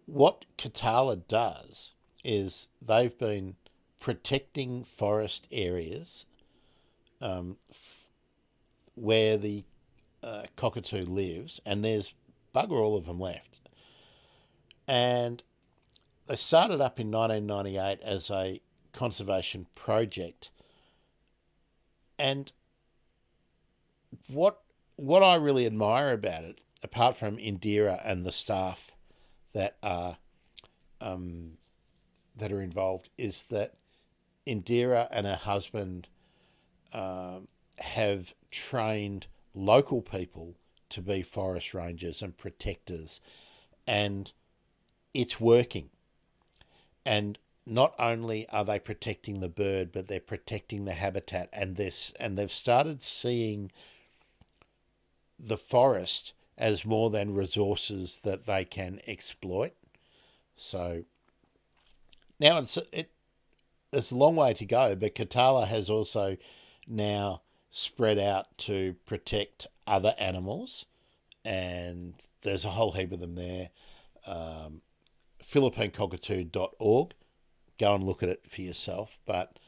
S1: What Katala does is they've been protecting forest areas where the cockatoo lives, and there's bugger all of them left. And they started up in 1998 as a conservation project. And what I really admire about it, apart from Indira and the staff that are involved, is that Indira and her husband have trained local people to be forest rangers and protectors, and it's working. And not only are they protecting the bird, but they're protecting the habitat, and they've started seeing the forest as more than resources that they can exploit. So now it's a long way to go, but Katala has also now spread out to protect other animals, and there's a whole heap of them there. PhilippineCockatoo.org. Go and look at it for yourself. But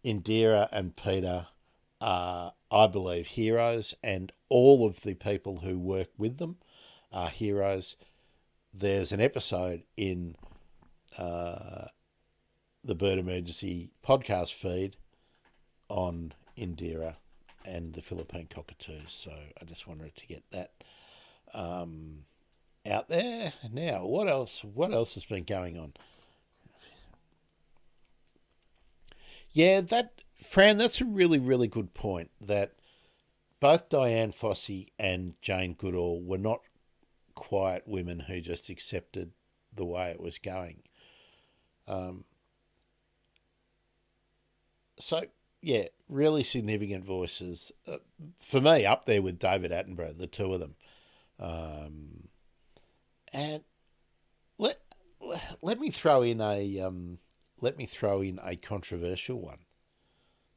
S1: Indira and Peter are, I believe, heroes, and all of the people who work with them are heroes. There's an episode in the Bird Emergency podcast feed on Indira and the Philippine cockatoos. So I just wanted to get that out there. Now, what else has been going on? Yeah, Fran, that's a really, really good point, that both Diane Fossey and Jane Goodall were not quiet women who just accepted the way it was going. So, yeah, really significant voices. For me, up there with David Attenborough, the two of them. And let me throw in a controversial one.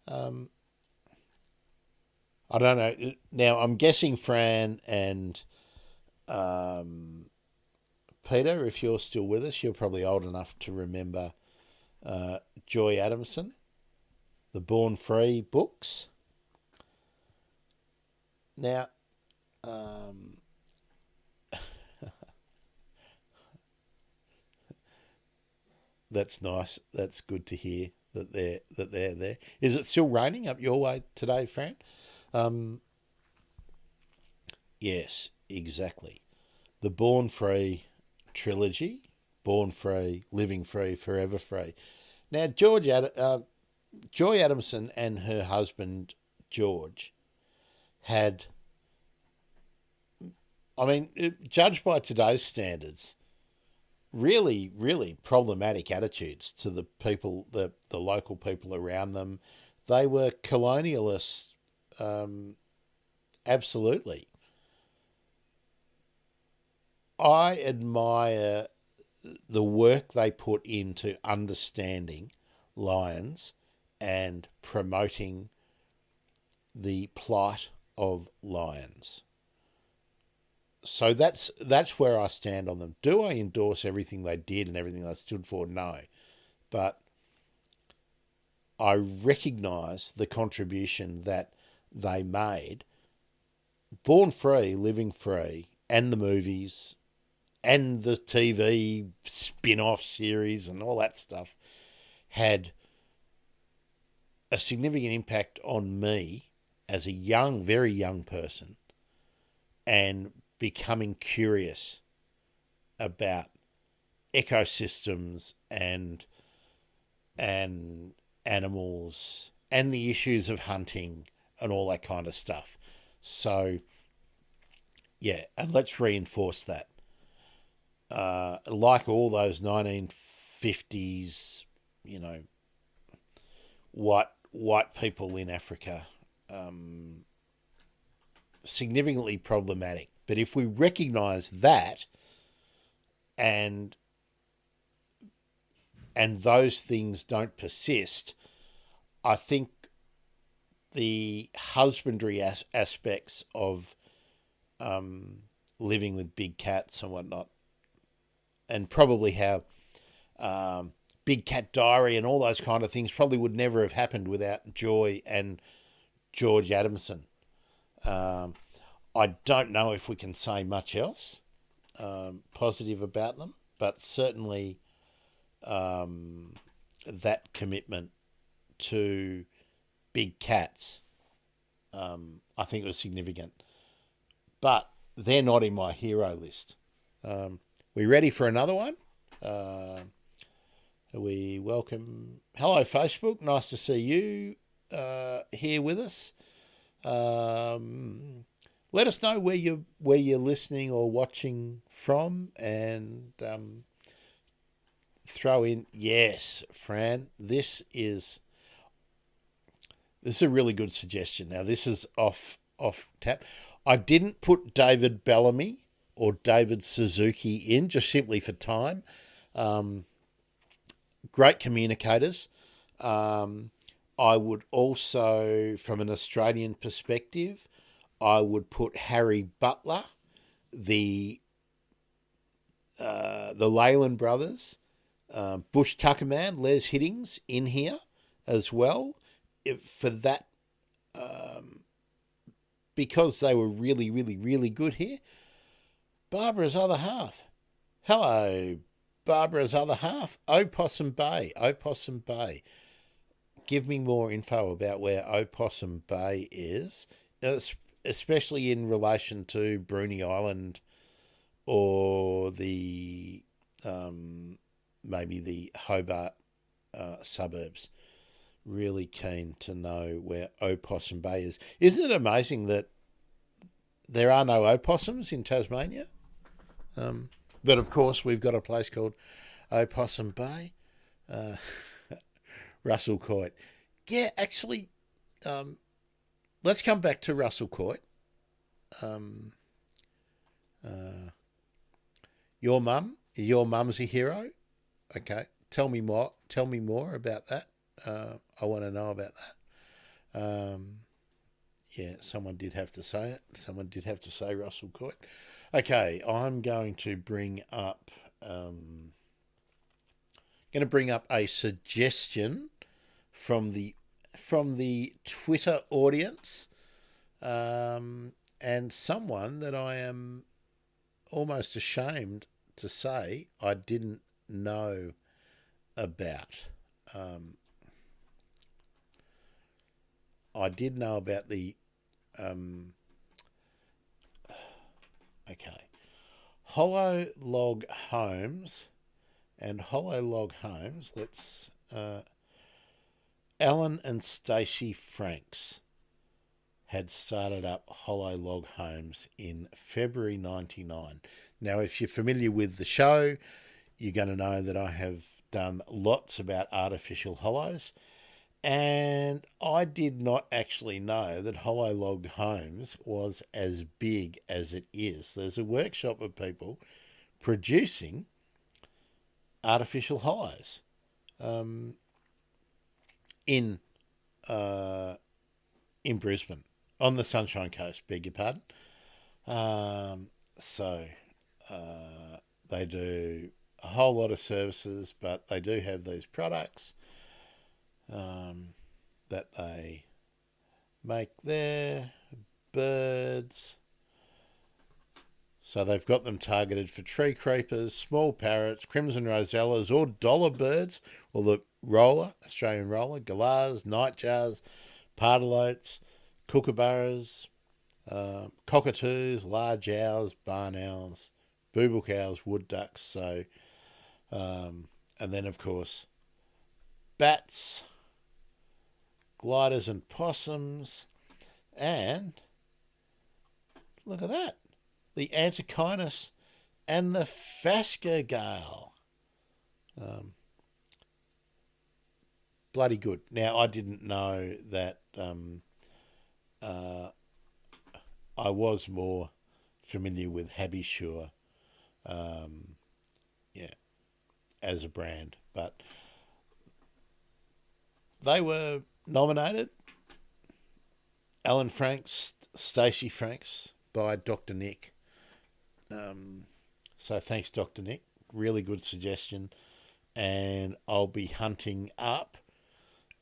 S1: I don't know. Now, I'm guessing Fran and Peter, if you're still with us, you're probably old enough to remember Joy Adamson, the Born Free books. Now, that's nice. That's good to hear that they're there. Is it still raining up your way today, Fran? Yes, exactly. The Born Free trilogy: Born Free, Living Free, Forever Free. Now, Joy Adamson and her husband George had, I mean, judged by today's standards, really, really problematic attitudes to the people, the local people around them. They were colonialists, absolutely. I admire the work they put into understanding lions and promoting the plight of lions. So that's where I stand on them. Do I endorse everything they did and everything they stood for? No. But I recognise the contribution that they made. Born Free, Living Free, and the movies, and the TV spin-off series and all that stuff had a significant impact on me as a young, very young person, and becoming curious about ecosystems and animals and the issues of hunting and all that kind of stuff. So, yeah, and let's reinforce that. Like all those 1950s, white people in Africa, significantly problematic. But if we recognise that, and those things don't persist, I think the husbandry aspects of living with big cats and whatnot, and probably how Big Cat Diary and all those kind of things probably would never have happened without Joy and George Adamson. I don't know if we can say much else positive about them, but certainly that commitment to big cats, I think was significant. But they're not in my hero list. We ready for another one? We welcome... Hello, Facebook. Nice to see you here with us. Let us know where you're listening or watching from, and throw in, yes, Fran, this is a really good suggestion. Now, this is off tap. I didn't put David Bellamy or David Suzuki in, just simply for time. Great communicators. I would also, from an Australian perspective, I would put Harry Butler, the Leyland brothers, Bush Tuckerman, Les Hiddings in here as well. For that, because they were really, really, really good here. Barbara's other half. Hello, Barbara's other half. Opossum Bay. Opossum Bay. Give me more info about where Opossum Bay is, especially in relation to Bruny Island or the maybe the Hobart suburbs. Really keen to know where Opossum Bay is. Isn't it amazing that there are no opossums in Tasmania? But of course, we've got a place called Opossum Bay. Russell Coit. Yeah, actually, let's come back to Russell Coit. Your mum's a hero. Okay, tell me more about that. I want to know about that. Yeah, someone did have to say it. Someone did have to say Russell Coit. Okay, I'm going to bring up a suggestion from the Twitter audience, and someone that I am almost ashamed to say I didn't know about. I did know about the Hollow Log Homes, and Hollow Log Homes. Let's Alan and Stacey Franks had started up Hollow Log Homes in February 99. Now, if you're familiar with the show, you're going to know that I have done lots about artificial hollows, and I did not actually know that Hollow Log Homes was as big as it is. There's a workshop of people producing artificial hollows in Brisbane, on the Sunshine Coast, beg your pardon. They do a whole lot of services, but they do have these products that they make there. Birds. So they've got them targeted for tree creepers, small parrots, crimson rosellas, or dollar birds, or the roller, Australian roller, galahs, nightjars, pardalotes, kookaburras, cockatoos, large owls, barn owls, booble cows, wood ducks. So, and then of course, bats, gliders and possums, and look at that, the Antechinus and the phascogale. Bloody good. Now, I didn't know that. I was more familiar with Habisure, as a brand, but they were nominated. Alan Franks, Stacey Franks, by Dr. Nick. So thanks, Dr. Nick. Really good suggestion. And I'll be hunting up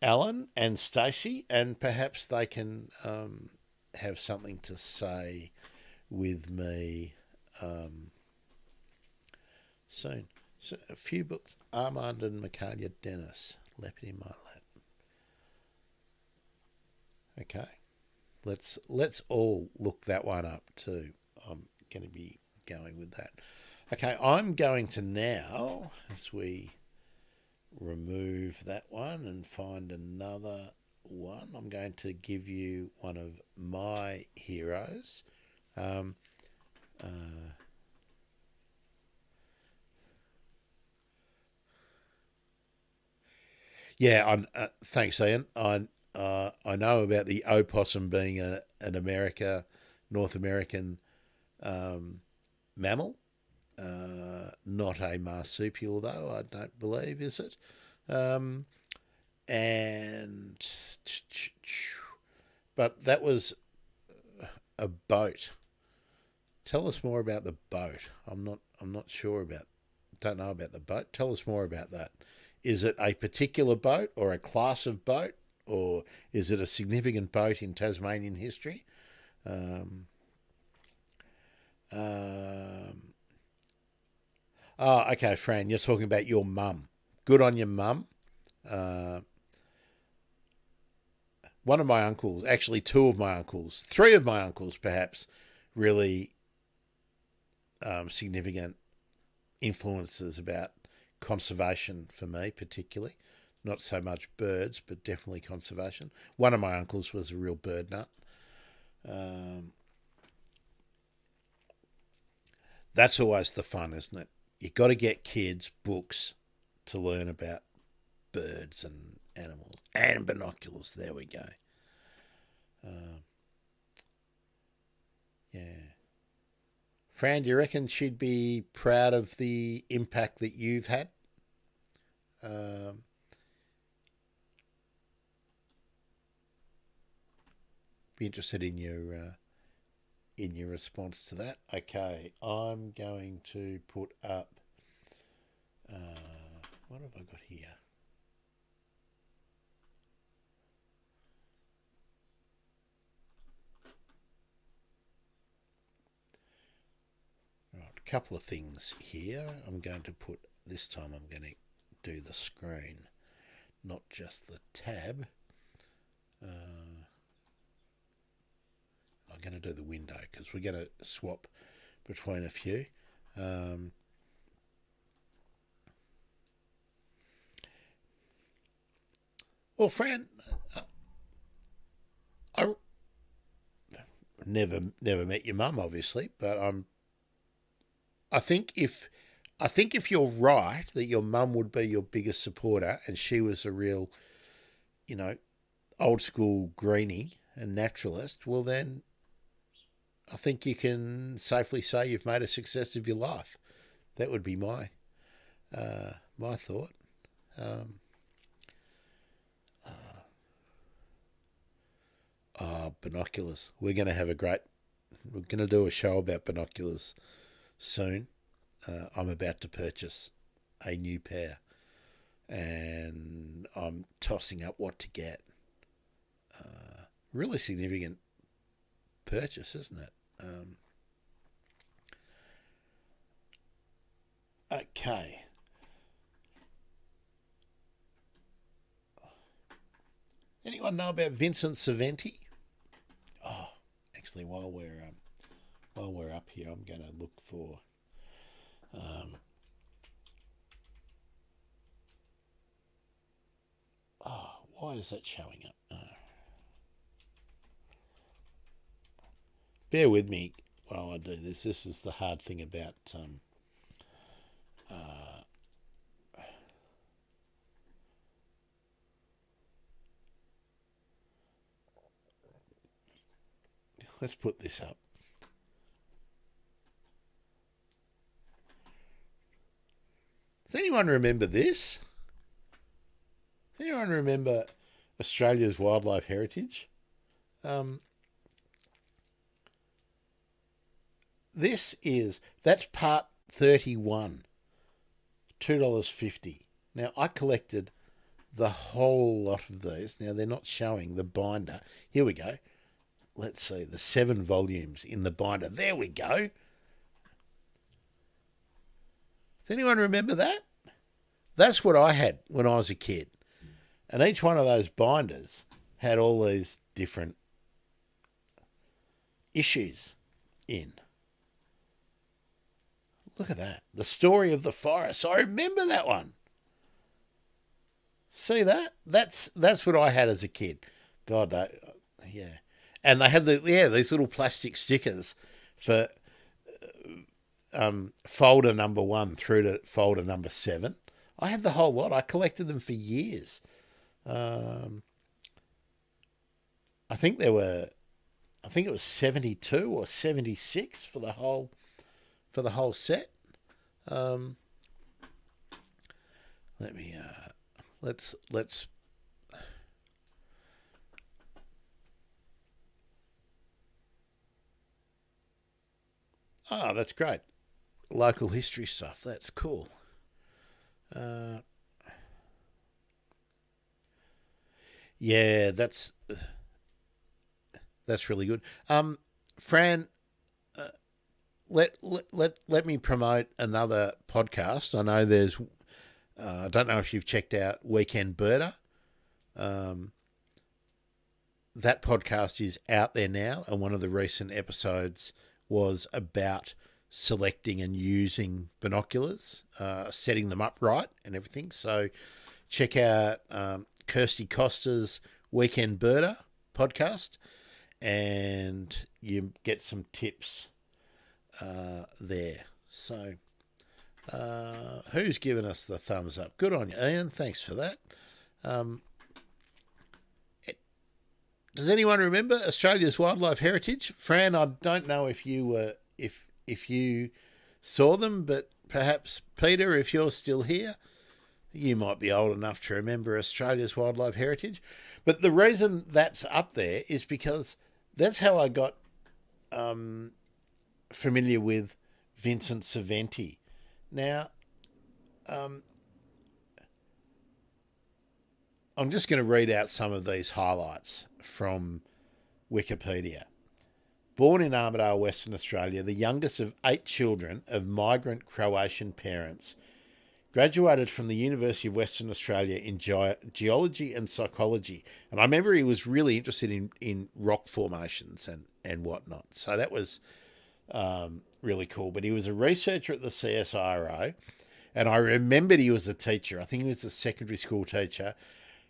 S1: Alan and Stacey, and perhaps they can have something to say with me soon. So a few books. Armand and Michaelia Dennis, Leopard in My Lap. Okay. Let's all look that one up too. I'm going to be going with that. Okay, I'm going to now, as we remove that one and find another one, I'm going to give you one of my heroes. Yeah, thanks, Ian. I know about the opossum being an North American mammal. Not a marsupial, though, I don't believe, is it? But that was a boat. Tell us more about the boat. I'm not sure about. Don't know about the boat. Tell us more about that. Is it a particular boat or a class of boat, or is it a significant boat in Tasmanian history? Okay, Fran, you're talking about your mum. Good on your mum. One of my uncles, actually two of my uncles, three of my uncles perhaps, really significant influences about conservation for me particularly. Not so much birds, but definitely conservation. One of my uncles was a real bird nut. That's always the fun, isn't it? You've got to get kids books to learn about birds and animals and binoculars. There we go. Yeah. Fran, do you reckon she'd be proud of the impact that you've had? Be interested in your response to that. Okay, I'm going to put up. What have I got here? Right, a couple of things here. I'm going to put this time. I'm going to do the screen, not just the tab. I'm going to do the window because we're going to swap between a few. Well, Fran, I never met your mum, obviously, but I think if you're right that your mum would be your biggest supporter and she was a real, old school greenie and naturalist, well then I think you can safely say you've made a success of your life. That would be my thought. Binoculars. We're going to do a show about binoculars soon. I'm about to purchase a new pair and I'm tossing up what to get. Really significant purchase, isn't it? Okay. Anyone know about Vincent Saventi? Oh, actually, while we're up here, I'm going to look for. Why is that showing up? Bear with me while I do this. This is the hard thing about let's put this up. Does anyone remember this? Does anyone remember Australia's wildlife heritage? That's part 31, $2.50. Now, I collected the whole lot of these. Now, they're not showing the binder. Here we go. Let's see, the 7 volumes in the binder. There we go. Does anyone remember that? That's what I had when I was a kid. And each one of those binders had all these different issues in. Look at that. The Story of the Forest. I remember that one. See that? That's what I had as a kid. God, yeah. And they had these little plastic stickers for folder number 1 through to folder number 7. I had the whole lot. I collected them for years. I think it was 72 or 76 for the whole set. Let me let's Oh, that's great. Local history stuff. That's cool. Yeah, that's really good. Fran, let me promote another podcast. I know there's. I don't know if you've checked out Weekend Birder. That podcast is out there now, and one of the recent episodes was about selecting and using binoculars, setting them up right and everything. So check out Kirsty Costa's Weekend Birder podcast, and you get some tips there. So who's given us the thumbs up? Good on you, Ian. Thanks for that. Does anyone remember Australia's wildlife heritage? Fran, I don't know if you were if you saw them, but perhaps Peter, if you're still here, you might be old enough to remember Australia's wildlife heritage. But the reason that's up there is because that's how I got familiar with Vincent Saventi. Now, I'm just going to read out some of these highlights from Wikipedia. Born in Armidale, Western Australia, the youngest of 8 children of migrant Croatian parents, graduated from the University of Western Australia in geology and psychology. And I remember he was really interested in rock formations and whatnot. So that was really cool. But he was a researcher at the CSIRO. And I remembered he was a teacher. I think he was a secondary school teacher,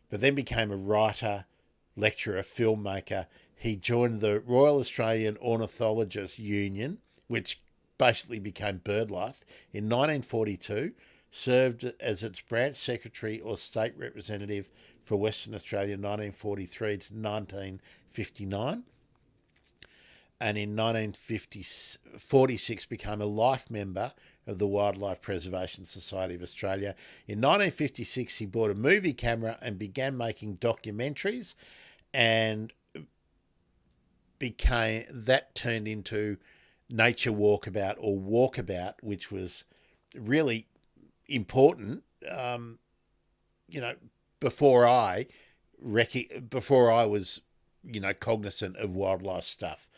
S1: but then became a writer, lecturer, filmmaker. He joined the Royal Australian Ornithologists Union, which basically became BirdLife, in 1942, served as its branch secretary or state representative for Western Australia 1943 to 1959. And in 1946 became a life member of the Wildlife Preservation Society of Australia. In 1956, he bought a movie camera and began making documentaries, and turned into Nature Walkabout or Walkabout, which was really important. Before I was, cognizant of wildlife stuff.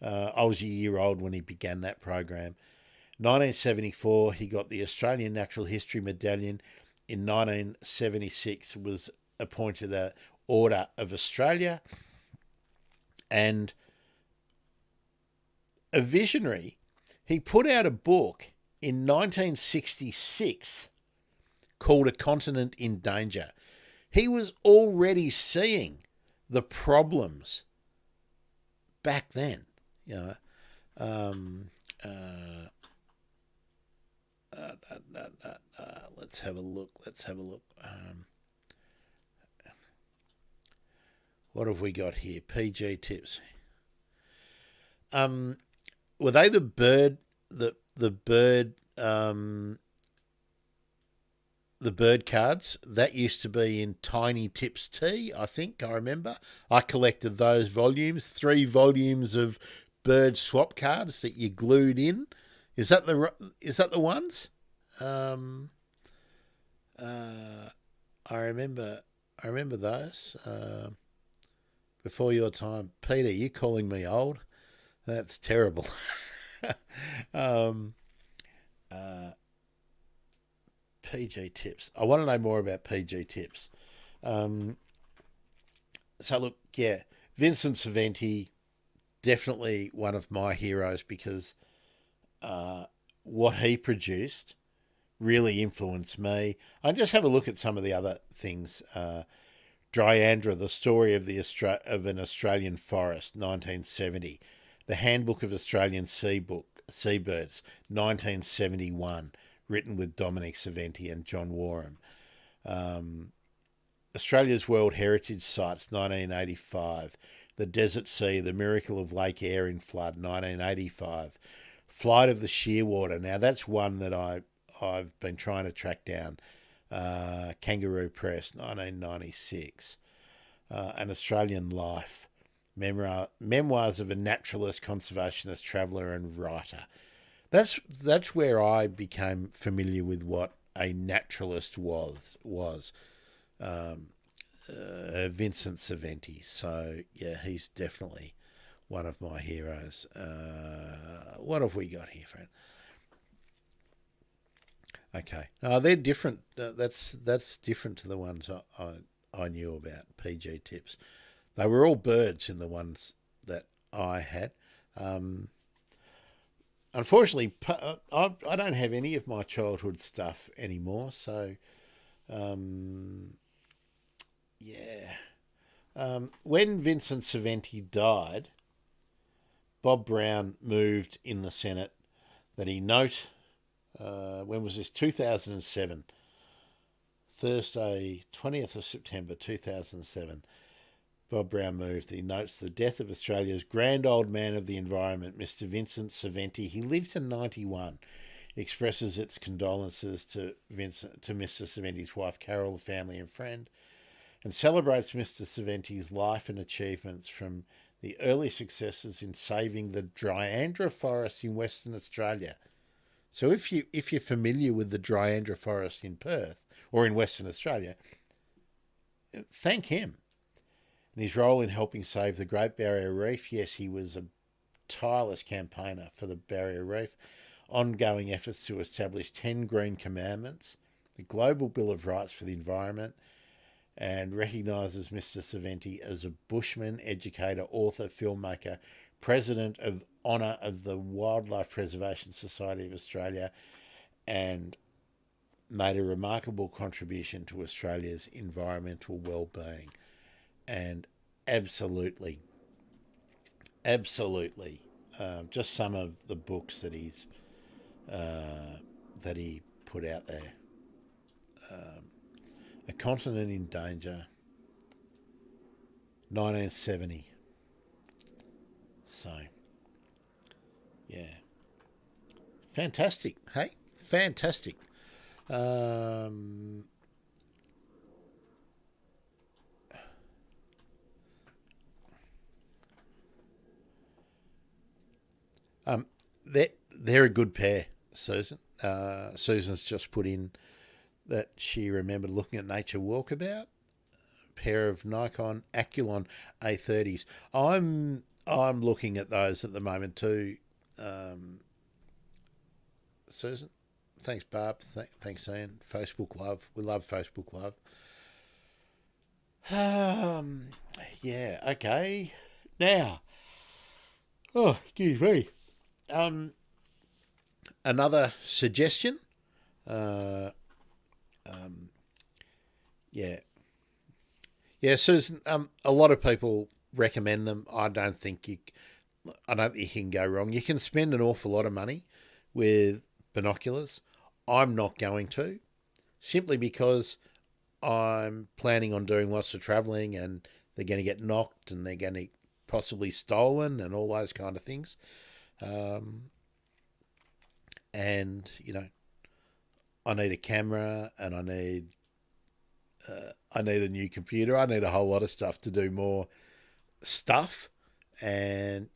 S1: I was a year old when he began that program. 1974, he got the Australian Natural History Medallion. In 1976, was appointed a Order of Australia. And a visionary, he put out a book in 1966 called A Continent in Danger. He was already seeing the problems back then. Let's have a look. What have we got here? PG tips. Were they the bird cards that used to be in Tiny Tips Tea? I think I remember. I collected those volumes, 3 volumes of bird swap cards that you glued in. Is that the ones? I remember those. Before your time, Peter. You calling me old? That's terrible. PG Tips. I want to know more about PG Tips. So look, yeah, Vincent Saventi, definitely one of my heroes, because what he produced really influenced me. I just have a look at some of the other things. Dryandra, the story of an Australian forest, 1970. The Handbook of Australian Seabirds, 1971, written with Dominic Saventi and John Warham. Australia's World Heritage Sites, 1985. The Desert Sea, The Miracle of Lake Eyre in Flood, 1985. Flight of the Shearwater. Now, that's one that I've been trying to track down. Kangaroo Press, 1996. An Australian Life. Memoirs of a Naturalist, Conservationist, Traveller and Writer. That's where I became familiar with what a naturalist was. Vincent Saventi. So, yeah, he's definitely one of my heroes. What have we got here, friend? Okay. They're different. That's different to the ones I knew about, PG Tips. They were all birds in the ones that I had. Unfortunately, I don't have any of my childhood stuff anymore, so... when Vincent Saventi died, Bob Brown moved in the Senate that he note, when was this? 2007. Thursday, 20th of September 2007. Bob Brown moved. He notes the death of Australia's grand old man of the environment, Mr. Vincent Saventi. He lived to 91. Expresses its condolences to Mr. Saventi's wife, Carol, the family and friend, and celebrates Mr. Saventi's life and achievements from the early successes in saving the Dryandra forest in Western Australia. So if you're familiar with the Dryandra forest in Perth or in Western Australia, thank him. And his role in helping save the Great Barrier Reef, yes, he was a tireless campaigner for the Barrier Reef. Ongoing efforts to establish 10 Green Commandments, the Global Bill of Rights for the Environment, and recognises Mr. Saventi as a bushman, educator, author, filmmaker, President of Honour of the Wildlife Preservation Society of Australia, and made a remarkable contribution to Australia's environmental well-being. And absolutely, just some of the books that he put out there. A Continent in Danger, 1970. So, yeah. Fantastic, hey? Fantastic. They're a good pair, Susan. Susan's just put in that she remembered looking at Nature Walkabout, a pair of Nikon Aculon A30s. I'm looking at those at the moment too, Susan. Thanks, Barb. Thanks, Ian. Facebook Love. We love Facebook Love. Yeah, okay. Now, excuse me. Another suggestion. Yeah, Susan. A lot of people recommend them. I don't think you can go wrong. You can spend an awful lot of money with binoculars. I'm not going to, simply because I'm planning on doing lots of travelling, and they're going to get knocked, and they're going to possibly stolen, and all those kind of things. And I need a camera, and I need a new computer. I need a whole lot of stuff to do more stuff, and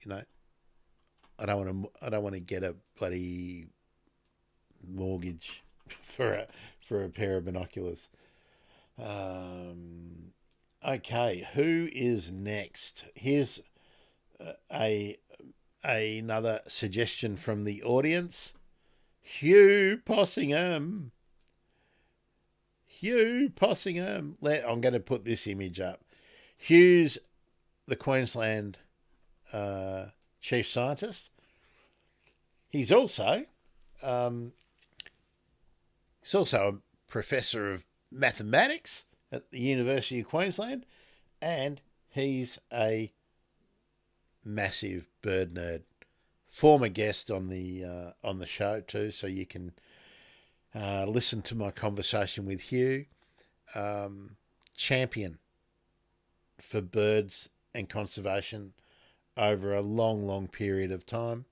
S1: I don't want to get a bloody mortgage for a pair of binoculars. Okay, who is next? Here's another suggestion from the audience. Hugh Possingham. I'm going to put this image up. Hugh's the Queensland chief scientist. He's also a professor of mathematics at the University of Queensland, and he's a massive bird nerd. Former guest on the show too, so you can listen to my conversation with Hugh. champion for birds and conservation over a long, long period of time.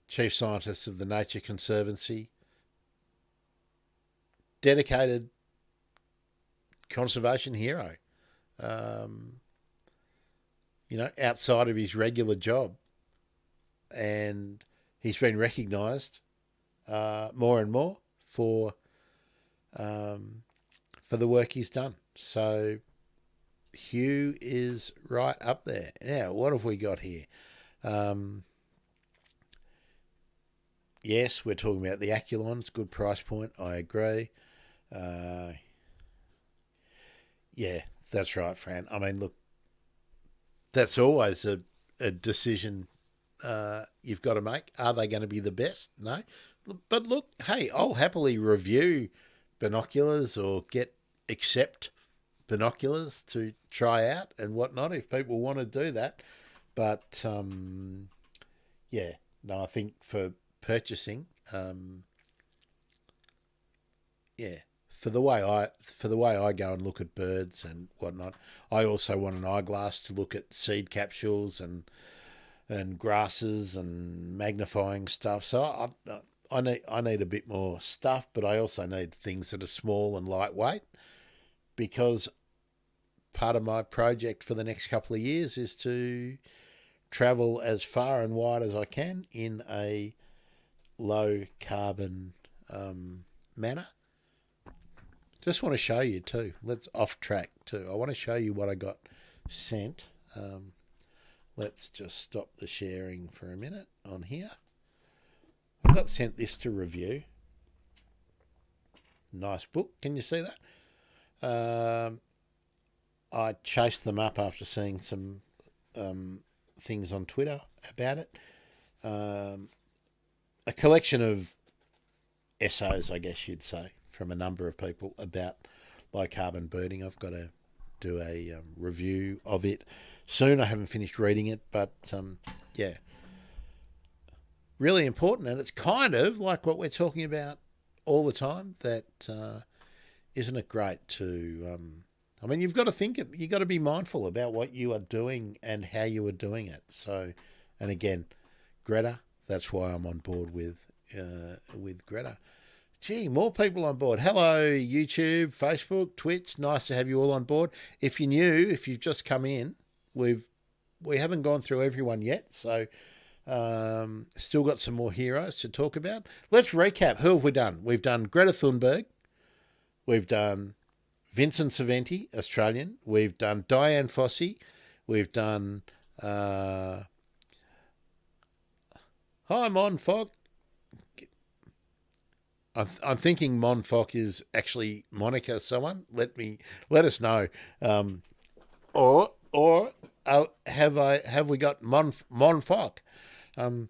S1: Chief Scientist of the Nature Conservancy. Dedicated conservation hero. Outside of his regular job. And he's been recognised more and more for the work he's done. So Hugh is right up there. Now, what have we got here? Yes, we're talking about the Aculons. Good price point. I agree. Yeah, that's right, Fran. I mean, look, that's always a decision you've got to make. Are they going to be the best? No. But look, hey, I'll happily review binoculars or accept binoculars to try out and whatnot if people want to do that. But, I think for purchasing, for the way I go and look at birds and whatnot, I also want an eyeglass to look at seed capsules and grasses and magnifying stuff. So I need a bit more stuff, but I also need things that are small and lightweight, because part of my project for the next couple of years is to travel as far and wide as I can in a low carbon manner. Just want to show you too. Let's off track too. I want to show you what I got sent. Let's just stop the sharing for a minute on here. I got sent this to review. Nice book. Can you see that? I chased them up after seeing some things on Twitter about it. A collection of essays, I guess you'd say, from a number of people about low carbon birding. I've got to do a review of it soon. I haven't finished reading it, but really important. And it's kind of like what we're talking about all the time, that isn't it great to you've got to you've got to be mindful about what you are doing and how you are doing it. So, and again, Greta, that's why I'm on board with Greta. Gee, more people on board. Hello, YouTube, Facebook, Twitch. Nice to have you all on board. If you're new, if you've just come in, we haven't gone through everyone yet, so still got some more heroes to talk about. Let's recap. Who have we done? We've done Greta Thunberg. We've done Vincent Saventi, Australian. We've done Diane Fossey. We've done hi, Mon Fock. I'm thinking Mon Fock is actually Monica someone. Let us know. Or have we got Mon Fock? Vincent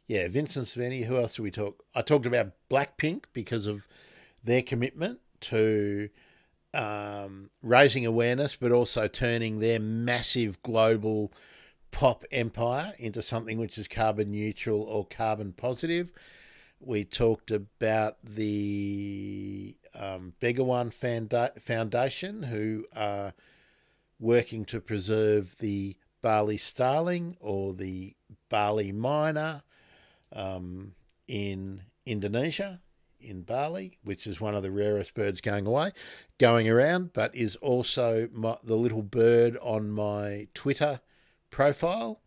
S1: Saventi. Who else do we talk? I talked about Blackpink because of their commitment to raising awareness, but also turning their massive global pop empire into something which is carbon neutral or carbon positive. We talked about the Begawan Foundation, who are working to preserve the Bali starling or the Bali myna in Indonesia, in Bali, which is one of the rarest birds going around, but is also the little bird on my Twitter profile,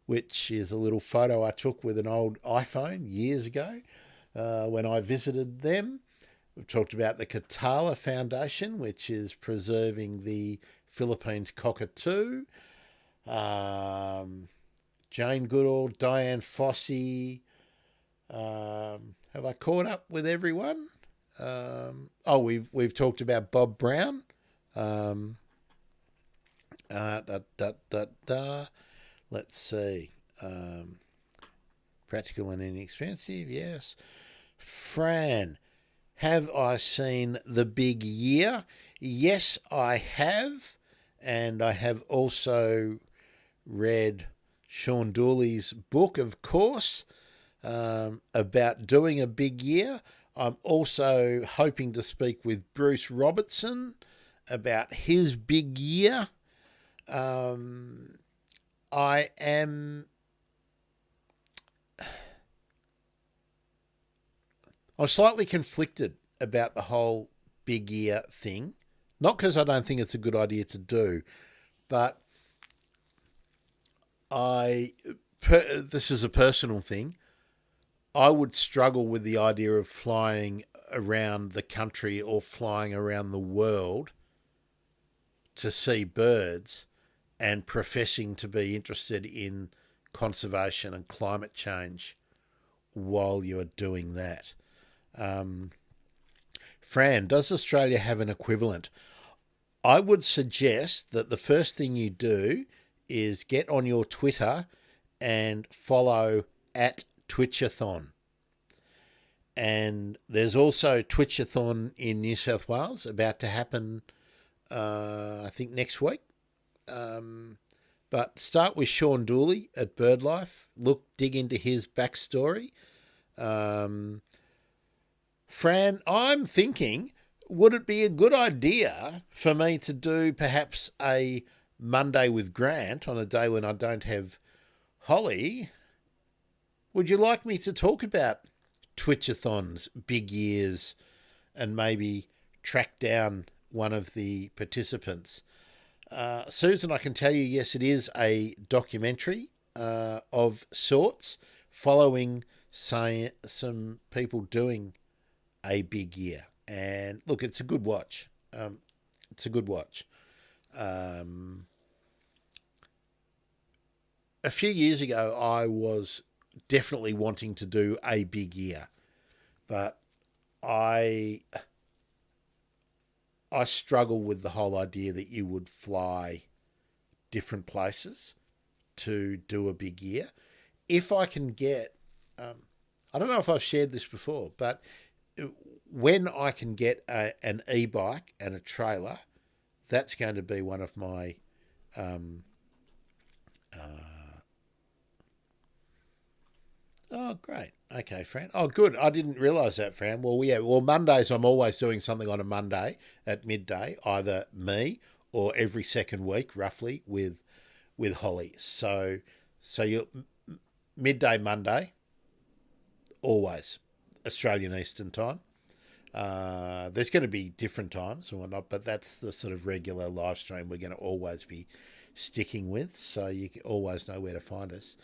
S1: which is a little photo I took with an old iPhone years ago when I visited them. We've talked about the Katala Foundation, which is preserving the Philippines cockatoo. Jane Goodall, Diane Fossey. Have I caught up with everyone? We've talked about Bob Brown. Let's see. Practical and inexpensive, yes. Fran, have I seen The Big Year? Yes, I have. And I have also read Sean Dooley's book, of course, about doing a big year. I'm also hoping to speak with Bruce Robertson about his big year. I am... I'm slightly conflicted about the whole big year thing. Not because I don't think it's a good idea to do, but this is a personal thing. I would struggle with the idea of flying around the country or flying around the world to see birds and professing to be interested in conservation and climate change while you are doing that. Fran, does Australia have an equivalent? I would suggest that the first thing you do is get on your Twitter and follow at Twitchathon. And there's also Twitchathon in New South Wales about to happen, I think, next week. But start with Sean Dooley at BirdLife. Dig into his backstory. Fran, I'm thinking, would it be a good idea for me to do perhaps a Monday with Grant on a day when I don't have Holly? Would you like me to talk about Twitchathons, big years, and maybe track down one of the participants? Susan, I can tell you, yes, it is a documentary of sorts following some people doing a big year. And look, it's a good watch. It's a good watch. A few years ago, I was definitely wanting to do a big year, but I struggle with the whole idea that you would fly different places to do a big year. If I can get, I don't know if I've shared this before, but when I can get an e-bike and a trailer, that's going to be one of my oh, great. Okay, Fran. Oh, good. I didn't realise that, Fran. Well, yeah. Well, Mondays, I'm always doing something on a Monday at midday, either me or every second week, roughly, with Holly. So you midday Monday, always Australian Eastern Time. There's going to be different times and whatnot, but that's the sort of regular live stream we're going to always be sticking with. So you can always know where to find us.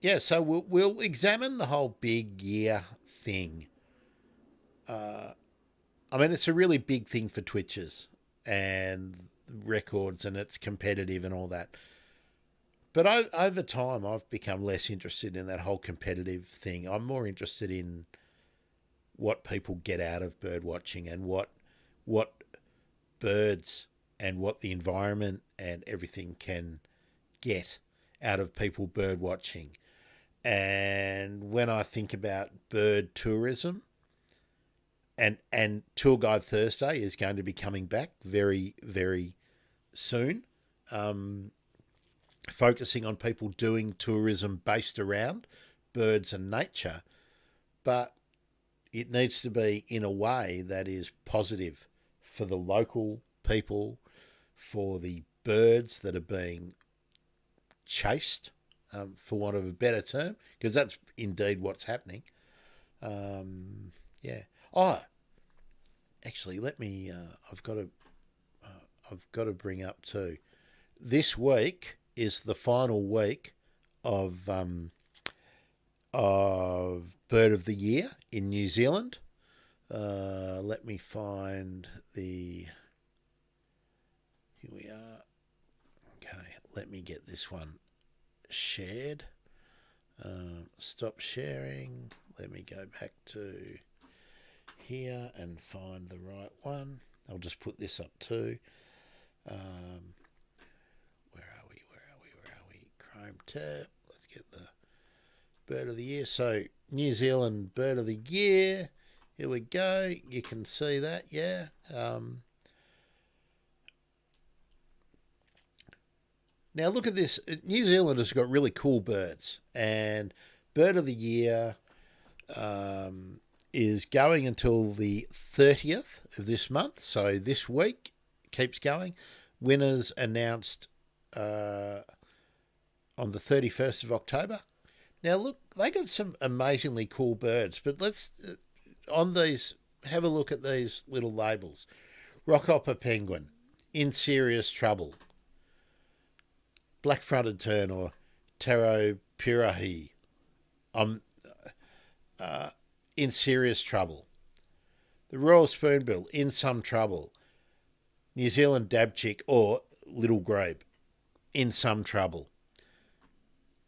S1: Yeah, so we'll examine the whole big year thing. I mean, it's a really big thing for Twitchers and records, and it's competitive and all that. But over time, I've become less interested in that whole competitive thing. I'm more interested in what people get out of bird watching and what birds and what the environment and everything can get out of people bird watching. And when I think about bird tourism, and Tour Guide Thursday is going to be coming back very, very soon, focusing on people doing tourism based around birds and nature, but it needs to be in a way that is positive for the local people, for the birds that are being chased, for want of a better term, because that's indeed what's happening. Yeah. Oh, actually, let me. I've got to bring up too. This week is the final week of Bird of the Year in New Zealand. Let me find the. Here we are. Okay, let me get this one shared. Stop sharing. Let me go back to here and find the right one. I'll just put this up too. Where are we? Chrome tab. Let's get the Bird of the Year. So New Zealand Bird of the Year. Here we go. You can see that, yeah. Now look at this. New Zealand has got really cool birds, and Bird of the Year is going until the 30th of this month. So this week keeps going. Winners announced on the 31st of October. Now, look, they got some amazingly cool birds, but let's, on these, have a look at these little labels. Rockhopper penguin, in serious trouble. Black-fronted tern, or Pteropyrahi, in serious trouble. The royal spoonbill, in some trouble. New Zealand dabchick, or little grebe, in some trouble.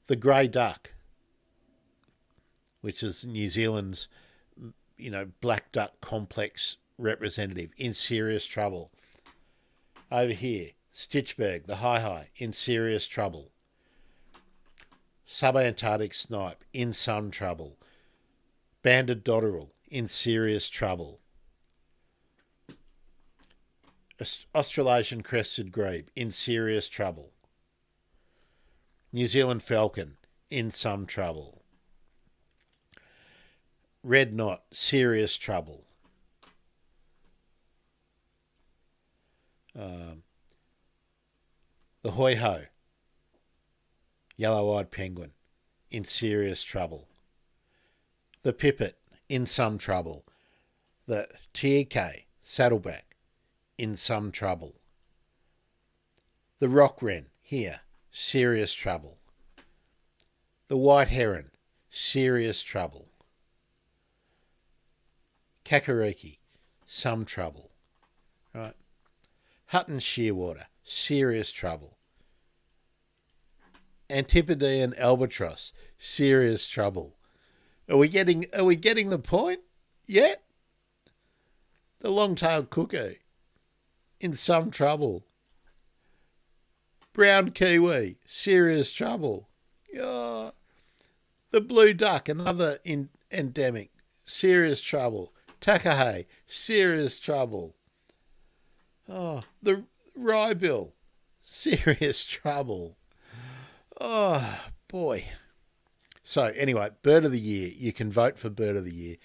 S1: The grey duck, which is New Zealand's, black duck complex representative, in serious trouble. Over here, Stitchberg, the high, in serious trouble. Subantarctic snipe, in some trouble. Banded dotterel, in serious trouble. Australasian crested grebe, in serious trouble. New Zealand falcon, in some trouble. Red knot, serious trouble. The hoi-ho, yellow-eyed penguin, in serious trouble. The pipit, in some trouble. The tieke, saddleback, in some trouble. The rock wren, here, serious trouble. The white heron, serious trouble. Kakariki, some trouble. Right. Hutton shearwater, serious trouble. Antipodean albatross, serious trouble. Are we getting the point yet? The long-tailed cuckoo, in some trouble. Brown kiwi, serious trouble. Oh, the blue duck, another endemic, serious trouble. Takahe, serious trouble. Oh, the wrybill, serious trouble. Oh, boy. So, anyway, Bird of the Year. You can vote for Bird of the Year.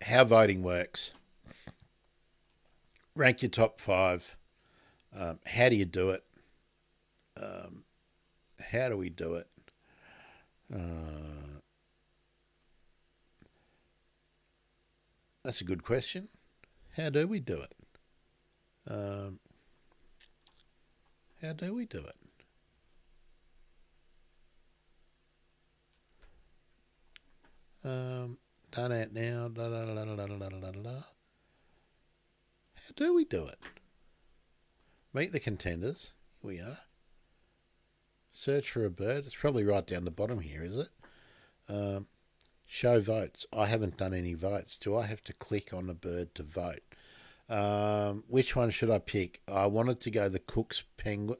S1: How voting works. Rank your top 5. How do you do it? How do we do it? That's a good question. How do we do it? How do we do it? Done it now. How do we do it? Meet the contenders. Here we are. Search for a bird. It's probably right down the bottom here, is it? Show votes. I haven't done any votes. Do I have to click on a bird to vote? Which one should I pick? I wanted to go the Cook's petrel.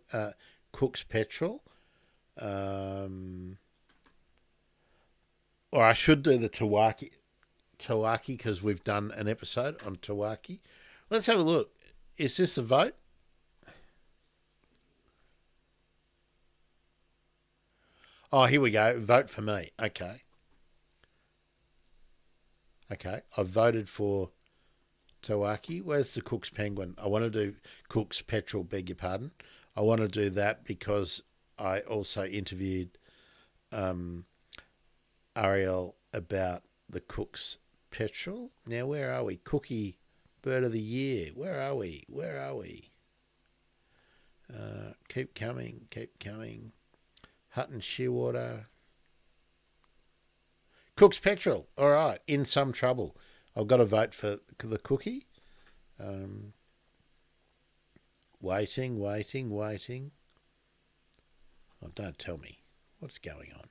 S1: Or I should do the Tawaki, because we've done an episode on Tawaki. Let's have a look. Is this a vote? Oh, here we go. Vote for me. Okay. I've voted for Tawaki. Where's the Cook's penguin? I want to do Cook's petrel, beg your pardon. I want to do that because I also interviewed Ariel about the Cook's petrel. Now, where are we? Cookie, Bird of the Year. Where are we? Keep coming. Hutton shearwater. Cook's petrel. All right. In some trouble. I've got to vote for the cookie. Waiting. Oh, don't tell me. What's going on?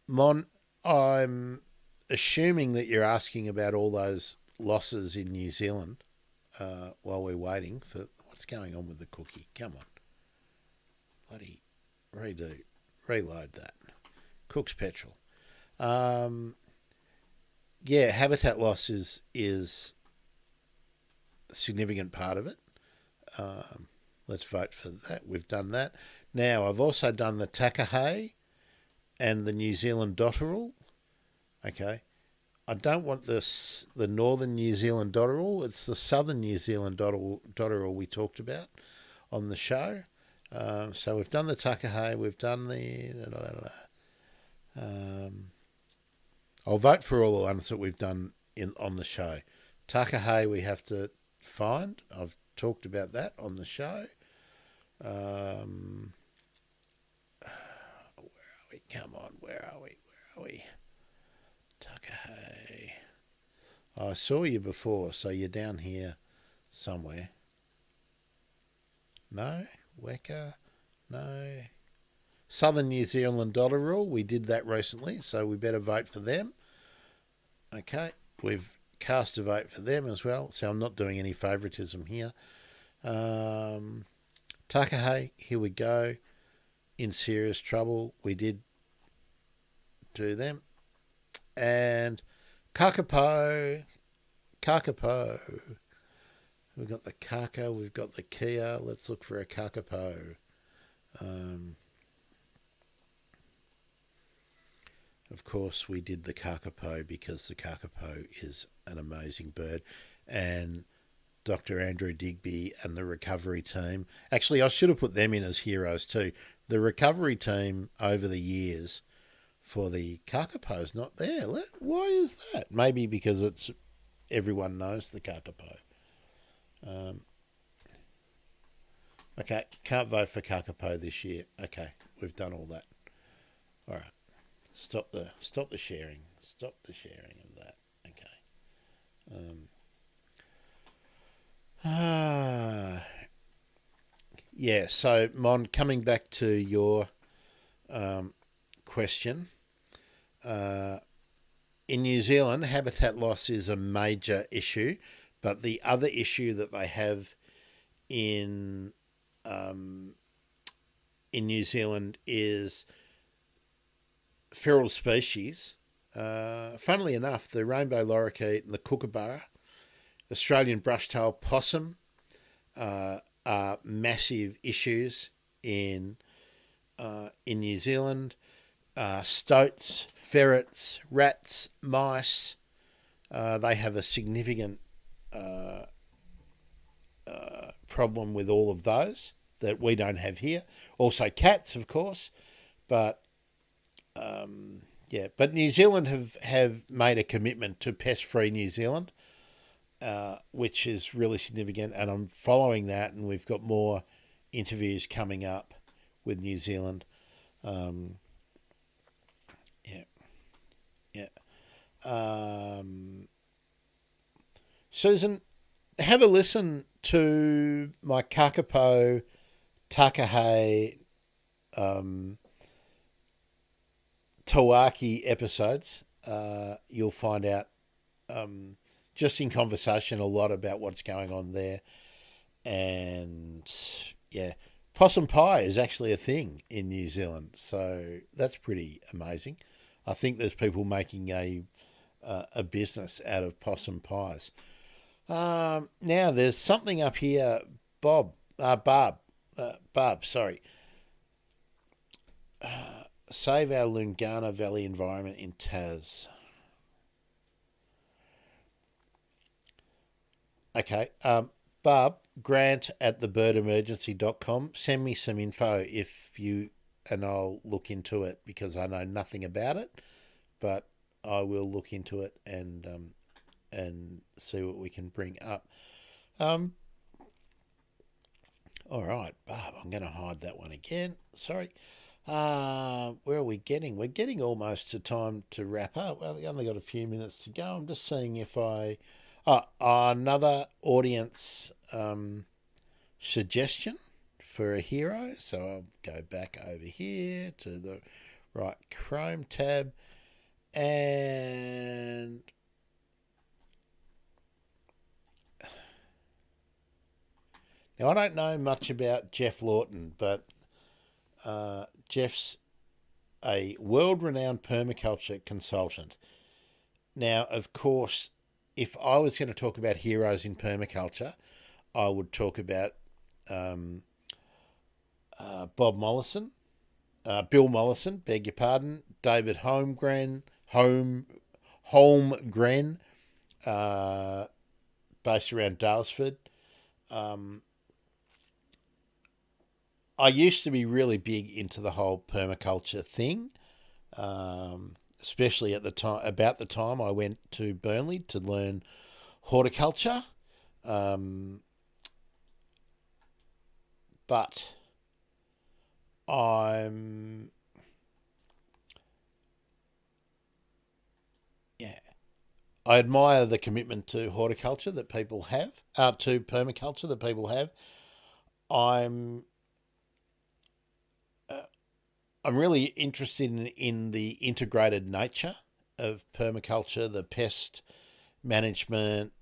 S1: Mon, I'm assuming that you're asking about all those losses in New Zealand while we're waiting for what's going on with the cookie. Come on. Bloody reload that. Cook's petrel. yeah, habitat loss is a significant part of it. Let's vote for that. We've done that. Now, I've also done the Takahe and the New Zealand dotterel. Okay. I don't want the northern New Zealand dotterel. It's the southern New Zealand dotterel we talked about on the show. So we've done the Takahe. We've done the... I'll vote for all the ones that we've done on the show. Takahe we have to find. I've talked about that on the show. Where are we? Come on, where are we? Takahe. I saw you before, so you're down here somewhere. No? Weka? No. Southern New Zealand dotterel, we did that recently, so we better vote for them. Okay, we've cast a vote for them as well, so I'm not doing any favouritism here. Takahe, here we go. In serious trouble, we did do them. And Kakapo. We've got the Kaka, we've got the Kia. Let's look for a Kakapo. Of course, we did the Kakapo because the Kakapo is an amazing bird. And Dr. Andrew Digby and the recovery team. Actually, I should have put them in as heroes too. The recovery team over the years for the Kakapo is not there. Why is that? Maybe because everyone knows the Kakapo. Okay, can't vote for Kakapo this year. Okay, we've done all that. All right. Stop the sharing. Stop the sharing of that. Okay. Yeah, so Mon, coming back to your question, in New Zealand, habitat loss is a major issue, but the other issue that they have in New Zealand is feral species. Funnily enough, the rainbow lorikeet and the kookaburra, Australian brush-tailed possum, are massive issues in New Zealand. Stoats, ferrets, rats, mice, they have a significant problem with all of those that we don't have here. Also cats, of course, but but New Zealand have made a commitment to pest-free New Zealand, which is really significant, and I'm following that, and we've got more interviews coming up with New Zealand. Susan, have a listen to my Kakapo, Takahe, Tawaki episodes. You'll find out just in conversation a lot about what's going on there. And yeah, possum pie is actually a thing in New Zealand, so that's pretty amazing. I think there's people making a business out of possum pies. Now there's something up here, Barb, sorry. Save our Lungana Valley environment in Tas. Okay, Barb, Grant at thebirdemergency.com. Send me some info and I'll look into it because I know nothing about it, but I will look into it and see what we can bring up. All right, Barb, I'm going to hide that one again. Sorry. Where are we getting? We're getting almost to time to wrap up. Well, we only got a few minutes to go. I'm just seeing if another audience suggestion for a hero. So I'll go back over here to the right Chrome tab, and now I don't know much about Geoff Lawton, but Geoff's a world-renowned permaculture consultant. Now, of course, if I was going to talk about heroes in permaculture, I would talk about Bob Mollison, Bill Mollison, beg your pardon, David Holmgren, based around Daylesford. I used to be really big into the whole permaculture thing, especially at the time. About the time I went to Burnley to learn horticulture, but I admire the commitment to horticulture that people have, to permaculture that people have. I'm really interested in the integrated nature of permaculture, the pest management.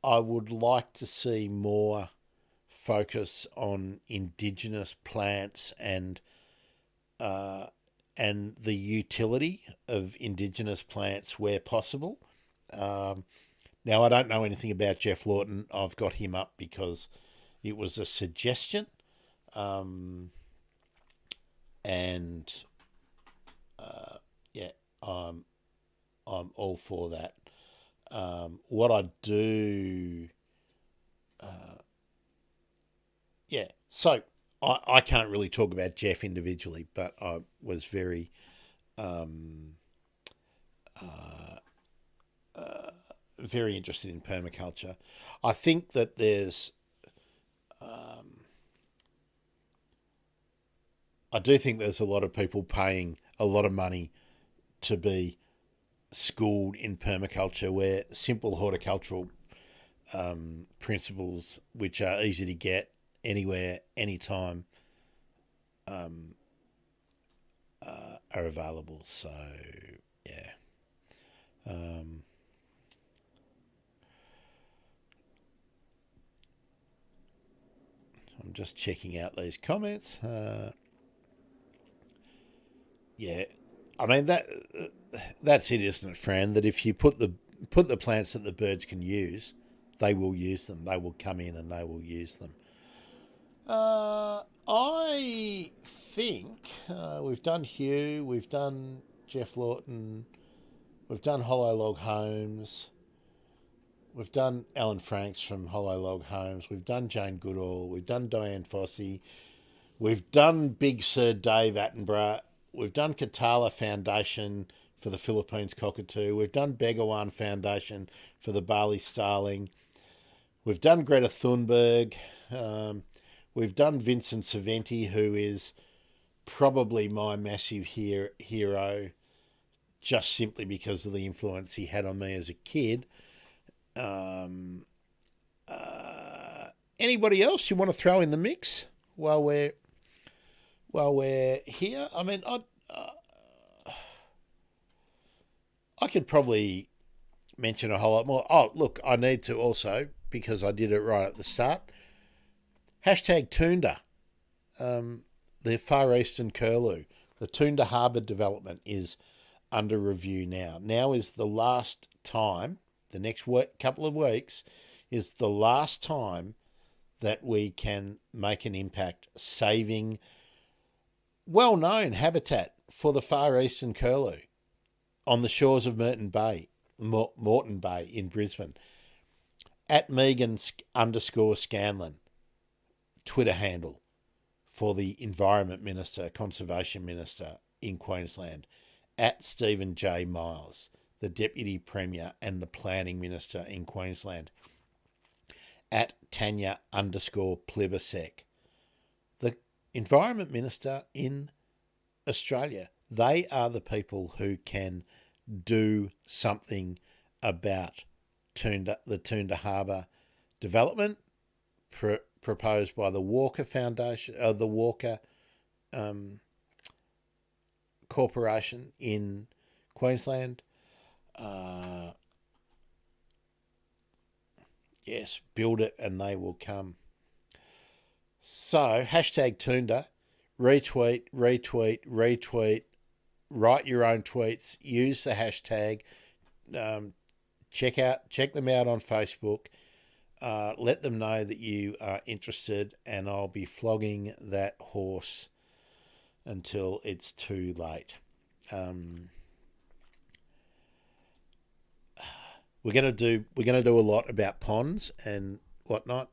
S1: I would like to see more focus on indigenous plants and the utility of indigenous plants where possible. Now, I don't know anything about Geoff Lawton. I've got him up because it was a suggestion, I'm all for that. What I do, so I can't really talk about Geoff individually, but I was very very interested in permaculture. I think that there's I do think there's a lot of people paying a lot of money to be schooled in permaculture, where simple horticultural principles, which are easy to get anywhere, anytime, are available. So, yeah. I'm just checking out these comments. I mean that's it, isn't it, Fran? That if you put the plants that the birds can use, they will use them. They will come in and they will use them. I think we've done Hugh, we've done Geoff Lawton, we've done Hollow Log Homes, we've done Alan Franks from Hollow Log Homes, we've done Jane Goodall, we've done Diane Fossey, we've done Big Sir Dave Attenborough, we've done Katala Foundation for the Philippines cockatoo, we've done Begawan Foundation for the Bali starling, we've done Greta Thunberg, we've done Vincent Saventi, who is probably my massive hero, just simply because of the influence he had on me as a kid. Anybody else you want to throw in the mix while we're here? I mean, I could probably mention a whole lot more. Oh, look, I need to also, because I did it right at the start, hashtag Toondah, the Far Eastern Curlew. The Toondah Harbour development is under review now. Now is the last time, the next couple of weeks, is the last time that we can make an impact saving well-known habitat for the Far Eastern Curlew on the shores of Moreton Bay in Brisbane. At Megan_Scanlon, Twitter handle for the Environment Minister, Conservation Minister in Queensland. At Stephen J. Miles, the Deputy Premier and the Planning Minister in Queensland. At Tanya_Plibersek, the Environment Minister in Australia. They are the people who can do something about the Toondah Harbour development proposed by the Walker Foundation, the Walker Corporation in Queensland. Yes, build it and they will come. So, hashtag Toondah. retweet, retweet, retweet, write your own tweets, use the hashtag, check them out on Facebook, let them know that you are interested, and I'll be flogging that horse until it's too late. We're gonna do a lot about ponds and whatnot.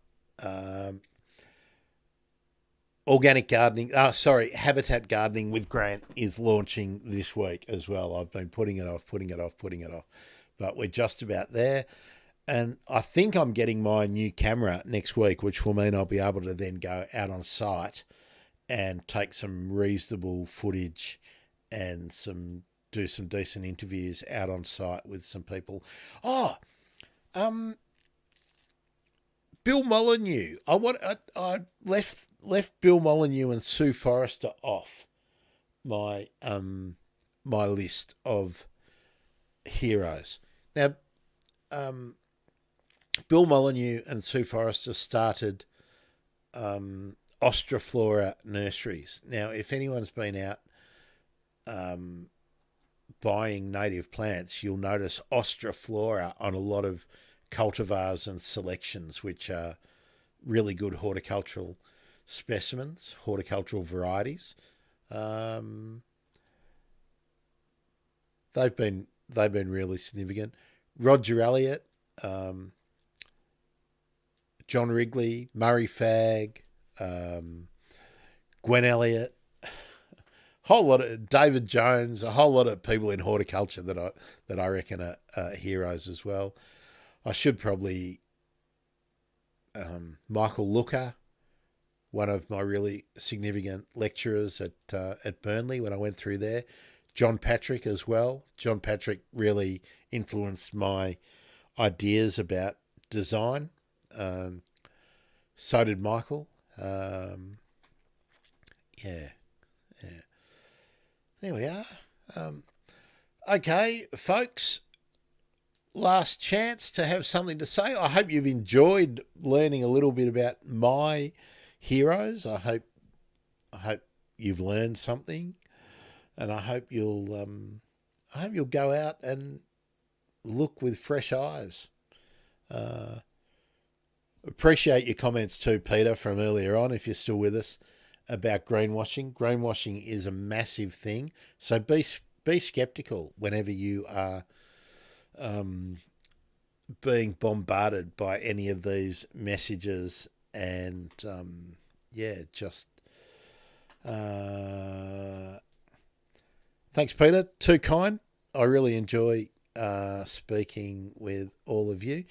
S1: Organic gardening, habitat gardening with Grant is launching this week as well. I've been putting it off, but we're just about there. And I think I'm getting my new camera next week, which will mean I'll be able to then go out on site and take some reasonable footage and do some decent interviews out on site with some people. Bill Molyneux. I left Bill Molyneux and Sue Forrester off my my list of heroes. Now, Bill Molyneux and Sue Forrester started Austraflora Nurseries. Now, if anyone's been out buying native plants, you'll notice Austraflora on a lot of cultivars and selections, which are really good horticultural specimens, horticultural varieties. They've been really significant. Roger Elliott, John Wrigley, Murray Fagg, Gwen Elliott, whole lot of David Jones, a whole lot of people in horticulture that I reckon are heroes as well. I should probably Michael Looker, one of my really significant lecturers at Burnley when I went through there. John Patrick as well. John Patrick really influenced my ideas about design. So did Michael. Yeah. There we are. Okay, folks. Last chance to have something to say. I hope you've enjoyed learning a little bit about my heroes. I hope you've learned something, and I hope you'll go out and look with fresh eyes. Appreciate your comments too, Peter, from earlier on, if you're still with us, about greenwashing. Greenwashing is a massive thing, so be skeptical whenever you are being bombarded by any of these messages, and thanks, Peter. Too kind. I really enjoy speaking with all of you.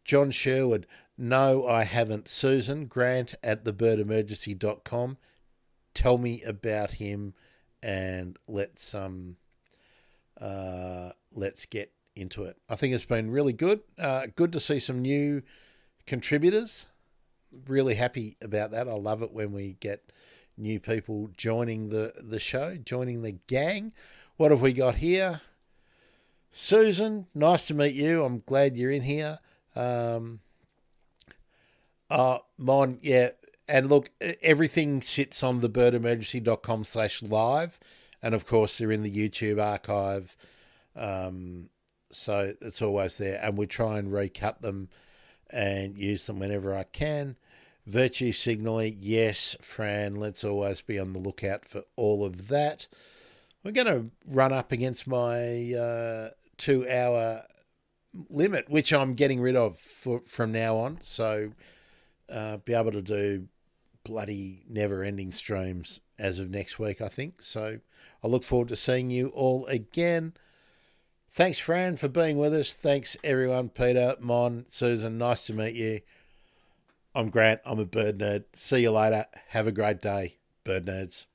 S1: John Sherwood, no, I haven't. Susan, Grant at thebirdemergency.com. Tell me about him, and let's get into it. I think it's been really good. Good to see some new contributors. Really happy about that. I love it when we get new people joining the show, joining the gang. What have we got here? Susan, nice to meet you. I'm glad you're in here. Mon, yeah. And look, everything sits on thebirdemergency.com/live. And of course, they're in the YouTube archive. So it's always there. And we try and recut them and use them whenever I can. Virtue signaling, yes, Fran, let's always be on the lookout for all of that. We're going to run up against my 2-hour limit, which I'm getting rid of from now on. So be able to do bloody never-ending streams as of next week, I think. So I look forward to seeing you all again. Thanks, Fran, for being with us. Thanks, everyone. Peter, Mon, Susan, nice to meet you. I'm Grant. I'm a bird nerd. See you later. Have a great day, bird nerds.